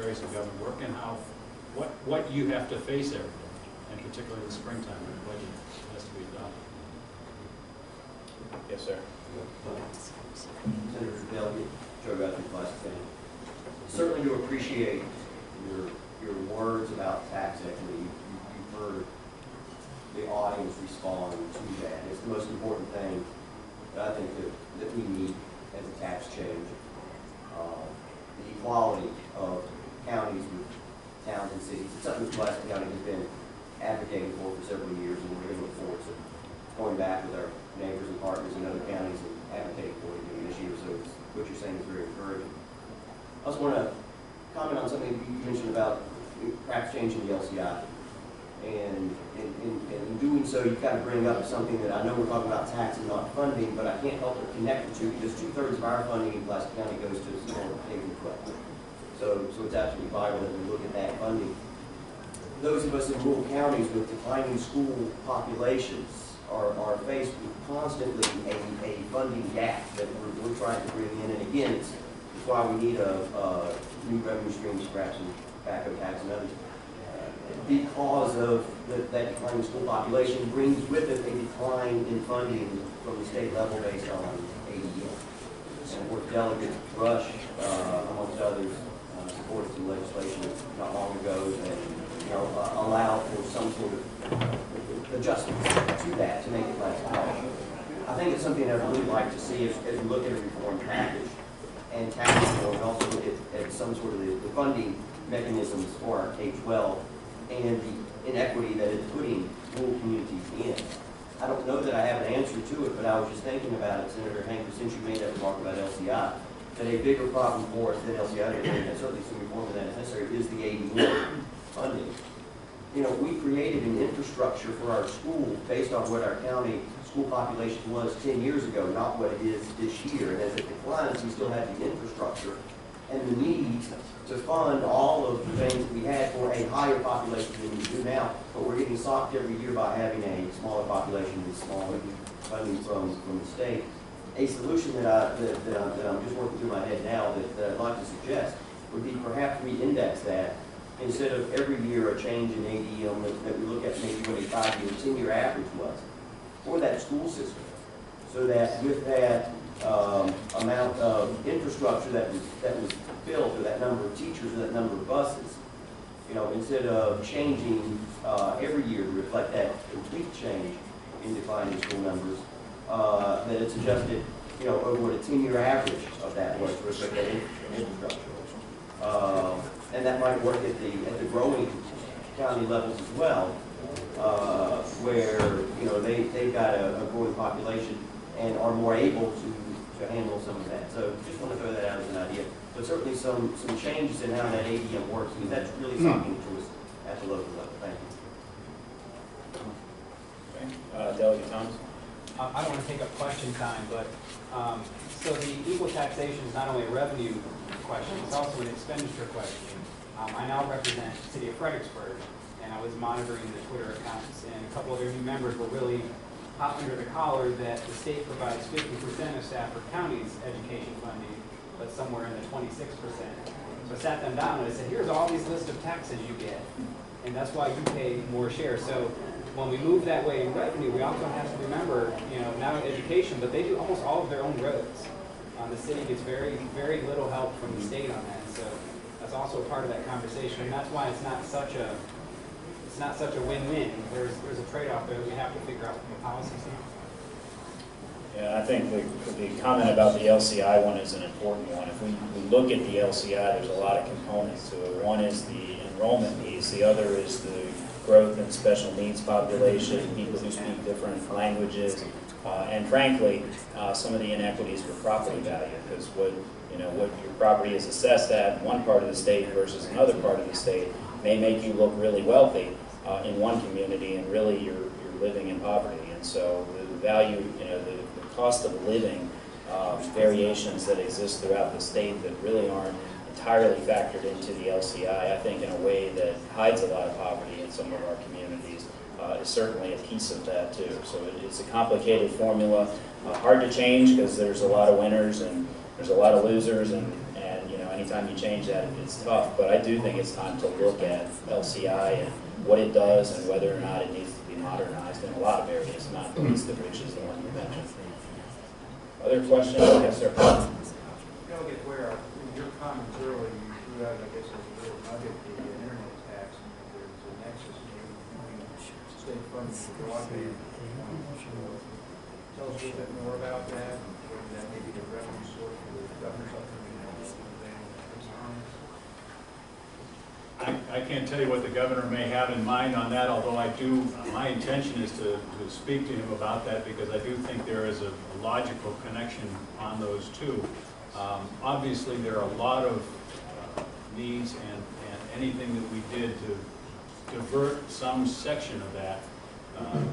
areas of government work and how what you have to face every day, and particularly in the springtime when the budget has to be adopted. Yes, sir. Senator Delegate Joe Guthrie, Class 10. Certainly do appreciate your words about tax equity. You've heard the audience respond to that. It's the most important thing that I think that we need as a tax change. The equality of counties with towns and cities. It's something that Pulaski County has been advocating for several years, and we're going to look forward to going back with our neighbors and partners in other counties and advocating for it again this year. So what you're saying is very encouraging. I also want to comment on something you mentioned about perhaps changing the LCI. And in doing so, you kind of bring up something that I know we're talking about tax and not funding, but I can't help but connect the two because 2/3 of our funding in Pulaski County goes to small K through 12. So it's absolutely vital that we look at that funding. Those of us in rural counties with declining school populations are faced with constantly a funding gap that we're trying to bring in. And again, it's why we need a new revenue streams, perhaps in tobacco tax and others. Because of that declining school population brings with it a decline in funding from the state level based on ADM. And where Delegate Rush, amongst others, supported some legislation not long ago that allow for some sort of adjustments to that to make it less harsh. I think it's something I'd really like to see as we look at a reform package and tax reform, and also look at some sort of the funding mechanisms for our K-12 and the inequity that it's putting rural communities in. I don't know that I have an answer to it, but I was just thinking about it, Senator Hank, since you made that remark about LCI, that a bigger problem for us than LCI, and certainly some reform of that is necessary, is the AD1 funding. You know, we created an infrastructure for our school based on what our county school population was 10 years ago, not what it is this year. And as it declines, we still have the infrastructure and the need to fund all of the things that we had for a higher population than we do now. But we're getting socked every year by having a smaller population and smaller funding from the state. A solution that I'm just working through my head now that I'd like to suggest would be perhaps re-index that instead of every year a change in ADM that we look at maybe what a 5-year, 10-year average was for that school system. So that with that amount of infrastructure that was built, or that number of teachers, or that number of buses, you know, instead of changing every year to reflect that complete change in declining school numbers, that it's adjusted, you know, over what a 10-year average of that was to reflect that infrastructure. And that might work at the growing county levels as well, where, you know, they've got a growing population and are more able to handle some of that. So just want to throw that out as an idea. But certainly some changes in how that ADM works, because that's really something to us at the local level. Thank you. Okay. Delegate Thomas? I don't want to take up question time, but so the equal taxation is not only a revenue question, it's also an expenditure question. I now represent the city of Fredericksburg, and I was monitoring the Twitter accounts, and a couple of their new members were really hot under the collar that the state provides 50% of Stafford County's education funding, but somewhere in the 26%. So I sat them down and I said, here's all these lists of taxes you get, and that's why you pay more share. So when we move that way in revenue, we also have to remember, you know, not only education, but they do almost all of their own roads. The city gets very, very little help from the state on that. So that's also part of that conversation, and that's why it's not such a win-win. There's a trade-off there that we have to figure out from a policy standpoint. Yeah, I think the comment about the LCI one is an important one. If we look at the LCI, there's a lot of components to it. One is the enrollment needs. The other is the growth in special needs population, people who speak different languages, and frankly, some of the inequities for property value, because what your property is assessed at in one part of the state versus another part of the state may make you look really wealthy in one community, and really you're living in poverty. And so the value, the cost of living variations that exist throughout the state that really aren't entirely factored into the LCI, I think in a way that hides a lot of poverty in some of our communities, is certainly a piece of that too. So it's a complicated formula, hard to change because there's a lot of winners and there's a lot of losers, and anytime you change that, it's tough. But I do think it's time to look at LCI and what it does and whether or not it needs to be modernized in a lot of areas, not the least of which is the one you mentioned. Other questions? Yes, sir. Delegate Ware, in your comments earlier, you threw out, I guess, as a little nugget, the internet tax, and there's a nexus between state funding and broadband. Tell us a little bit more about that, whether that may be the revenue source for the governor's office. I can't tell you what the governor may have in mind on that, although my intention is to speak to him about that, because I do think there is a logical connection on those two. Obviously, there are a lot of needs, and anything that we did to divert some section of that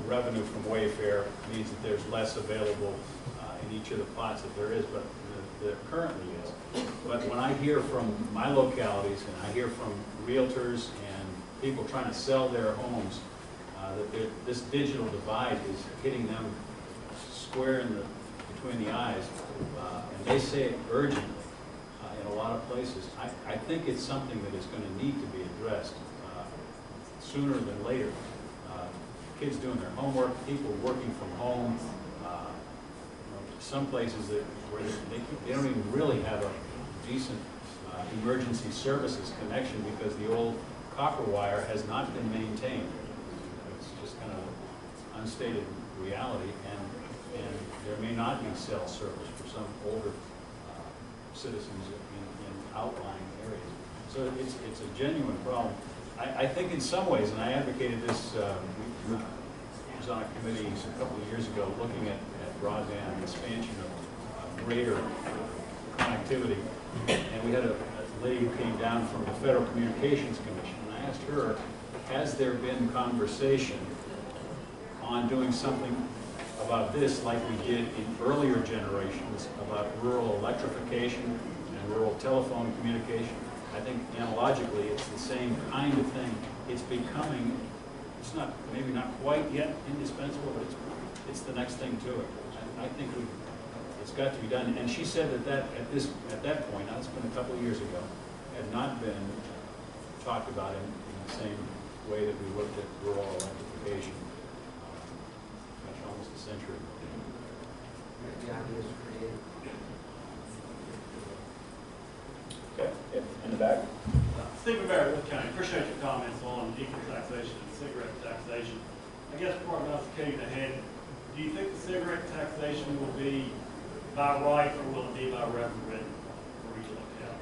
revenue from Wayfair means that there's less available in each of the plots that there is, but there currently is. But when I hear from my localities, and I hear from realtors and people trying to sell their homes, that this digital divide is hitting them square between the eyes, and they say it urgent in a lot of places. I think it's something that is going to need to be addressed sooner than later. Kids doing their homework, people working from home, some places where they don't even really have a decent emergency services connection because the old copper wire has not been maintained. It's just kind of unstated reality, and there may not be cell service for some older citizens in outlying areas. So it's a genuine problem. I think in some ways, and I advocated this, I was on a committee a couple of years ago looking at broadband expansion of greater connectivity, and we had a lady who came down from the Federal Communications Commission, and I asked her, has there been conversation on doing something about this like we did in earlier generations about rural electrification and rural telephone communication? I think analogically it's the same kind of thing. It's becoming, it's not, maybe not quite yet indispensable, but it's the next thing to it. I think it's got to be done. And she said that at that point, now it's been a couple of years ago, had not been talked about in the same way that we looked at rural electrification almost a century ago. The ideas created. Okay, in the back. Stephen Barrett, Wood County. Appreciate your comments on equal taxation and cigarette taxation. I guess before I kick ahead, do you think the cigarette taxation will be by right or will it be by referendum for each locality?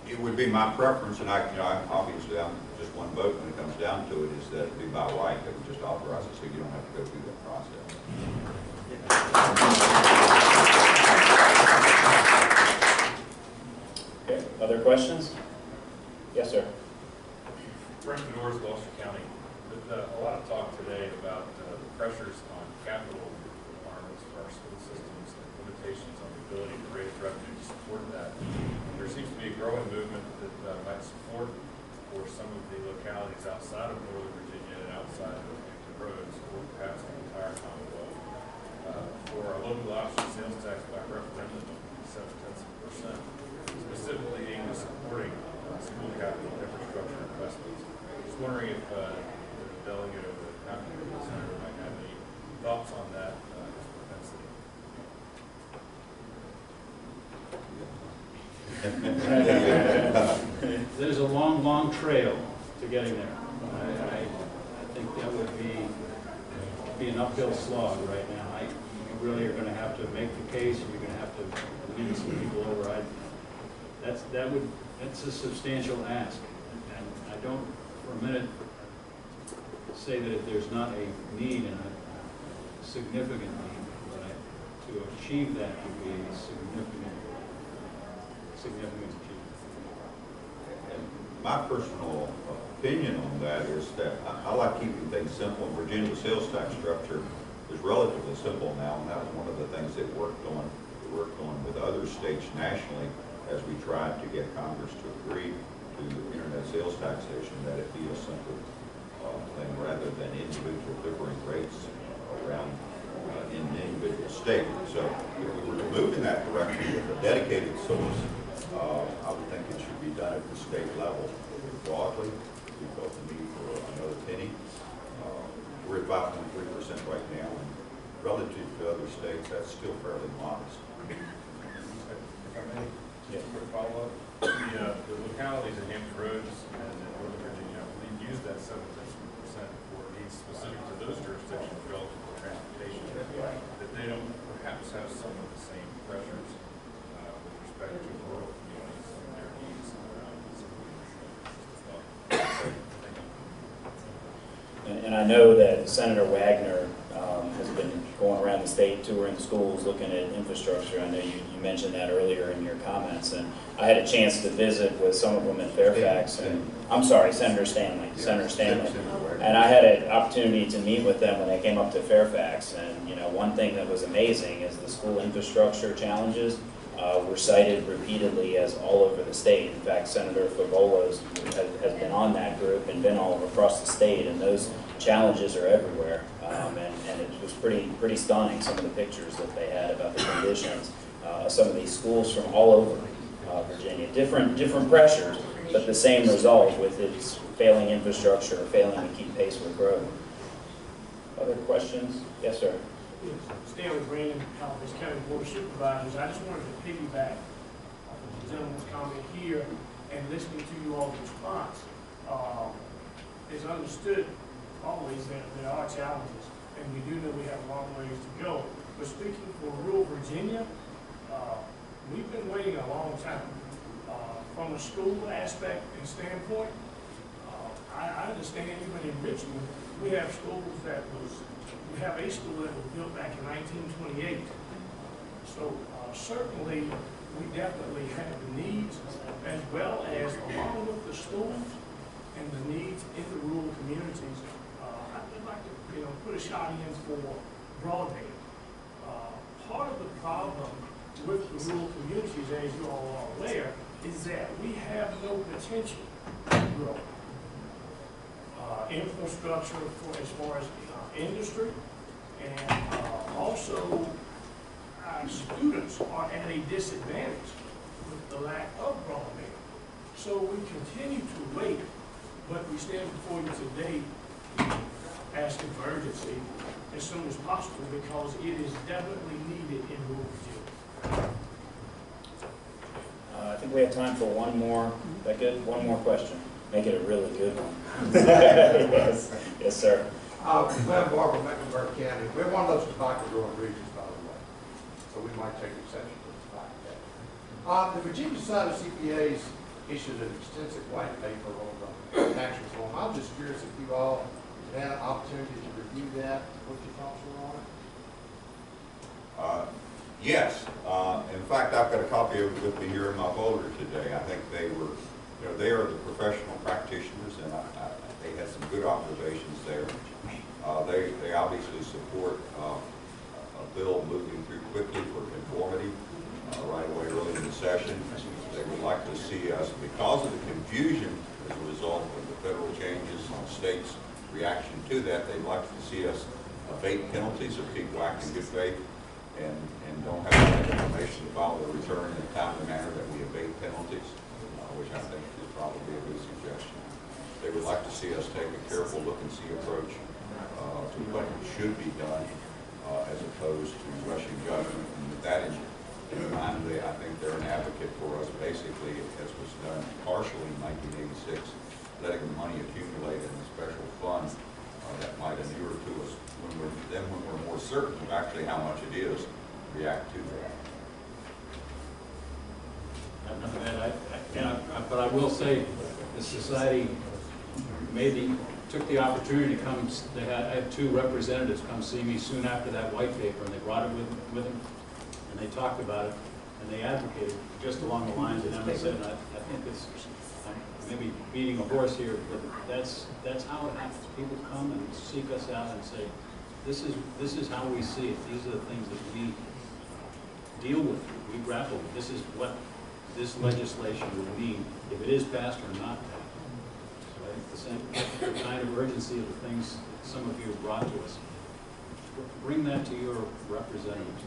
It would be my preference, and obviously I'm just one vote when it comes down to it, is that it be by right, that we just authorize it so you don't have to go through that process. Okay, other questions? Yes, sir. Frank Norris, Gloucester County. With a lot of talk today about the pressures on capital requirements for our school systems and limitations on the ability to raise revenue to support that, there seems to be a growing movement that might support for some of the localities outside of Northern Virginia and outside of Hampton Roads, or perhaps the entire Commonwealth, for a local option sales tax by referendum of 0.7%, specifically aimed at supporting school capital infrastructure investments. Just wondering if the delegate of the county senator might have any thoughts on that There's a long, long trail to getting there. I think that would be an uphill slog right now. You really are going to have to make the case, and you're going to have to win some people over. That's a substantial ask, and I don't for a minute say that if there's not a need and a significant need, but to achieve that would be a significant achievement. And my personal opinion on that is that I like keeping things simple. In Virginia, the sales tax structure is relatively simple now, and that was one of the things that we worked on with other states nationally as we tried to get Congress to agree to internet sales taxation, that it be a simple thing rather than individual differing rates around in the individual state. So if we were to move in that direction with a dedicated source, I would think it should be done at the state level broadly. We felt the need for another penny. We're at 5.3% right now, and relative to other states, that's still fairly modest. If I may, just a quick follow-up. The localities in Hampton Roads and in Northern Virginia, I believe, use that 7% for needs specific to those jurisdictions relative to transportation, that they don't perhaps have some of the same pressures with respect to rural communities and their needs around some of the as well. And I know that Senator Wagner has been going around the state touring schools looking at infrastructure. I know you mentioned that earlier in your comments, and I had a chance to visit with some of them in Fairfax. And I'm sorry, Senator Stanley. And I had an opportunity to meet with them when they came up to Fairfax. And you know, one thing that was amazing is the school infrastructure challenges were cited repeatedly as all over the state. In fact, Senator Favolos has been on that group and been all across the state, and those challenges are everywhere. And it was pretty stunning, some of the pictures that they had about the conditions. Some of these schools from all over Virginia, different pressures, but the same result with its failing infrastructure, failing to keep pace with growth. Other questions? Yes, sir. Stanley Brandon, Fairfax County Board of Supervisors. I just wanted to piggyback off of the gentleman's comment here and listening to you all's response. It's understood always that there are challenges, and we do know we have a long ways to go. But speaking for rural Virginia, we've been waiting a long time. From a school aspect and standpoint, I understand even in Richmond, we have schools we have a school that was built back in 1928. So certainly, we definitely have the needs, as well as along with the schools and the needs in the rural communities. I'd like to, put a shot in for broadband. Part of the problem with the rural communities, as you all are aware, is that we have no potential to grow. Infrastructure as far as industry, and also our students are at a disadvantage with the lack of broadband. So we continue to wait, but we stand before you today asking for urgency as soon as possible, because it is definitely needed in rural Virginia. I think we have time for one more. Is that good? One more question. Make it a really good one. Yes, yes, sir. Glenn Barber, Mecklenburg County. We're one of those tobacco growing regions, by the way, so we might take exception to the fact that. The Virginia side of CPA's issued an extensive white paper on the tax reform. I'm just curious if you all had an opportunity to review that, what your thoughts were on it? Yes. In fact, I've got a copy of it with me here in my folder today. I think they were, they are the professional practitioners, and they had some good observations there. They obviously support a bill moving through quickly for conformity right away early in the session. They would like to see us, because of the confusion as a result of the federal changes and the state's reaction to that, they'd like to see us abate penalties if people act in good faith and don't have enough information to file their return in a timely manner, that we abate penalties, which I think is probably a good suggestion. They would like to see us take a careful look-and-see approach to what should be done as opposed to rushing judgment. And with that in mind, I think they're an advocate for us, basically, as was done partially in 1986, letting the money accumulate in a special fund that might inure to us when we're more certain of actually how much it is, react to that. But I will say, the society took the opportunity to come. I had two representatives come see me soon after that white paper, and they brought it with them, and they talked about it, and they advocated just along the lines that Emmett said. And I think it's maybe beating a horse here, but that's how it happens. People come and seek us out and say, this is how we see it. These are the things that we deal with, we grapple with. This is what this legislation would mean if it is passed or not passed. So I think the kind of urgency of the things that some of you have brought to us, bring that to your representatives.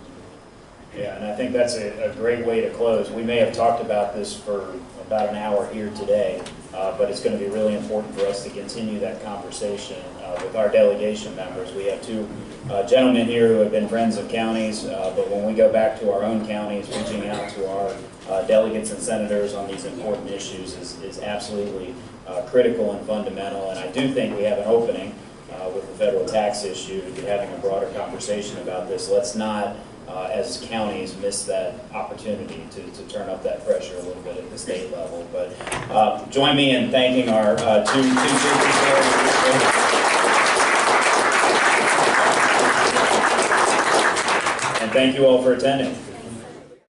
Yeah, and I think that's a great way to close. We may have talked about this for about an hour here today, but it's going to be really important for us to continue that conversation with our delegation members. We have two gentlemen here who have been friends of counties, but when we go back to our own counties, reaching out to our delegates and senators on these important issues is absolutely critical and fundamental. And I do think we have an opening with the federal tax issue to be having a broader conversation about this. Let's not as counties miss that opportunity to turn up that pressure a little bit at the state level. But join me in thanking our two speakers there. And thank you all for attending.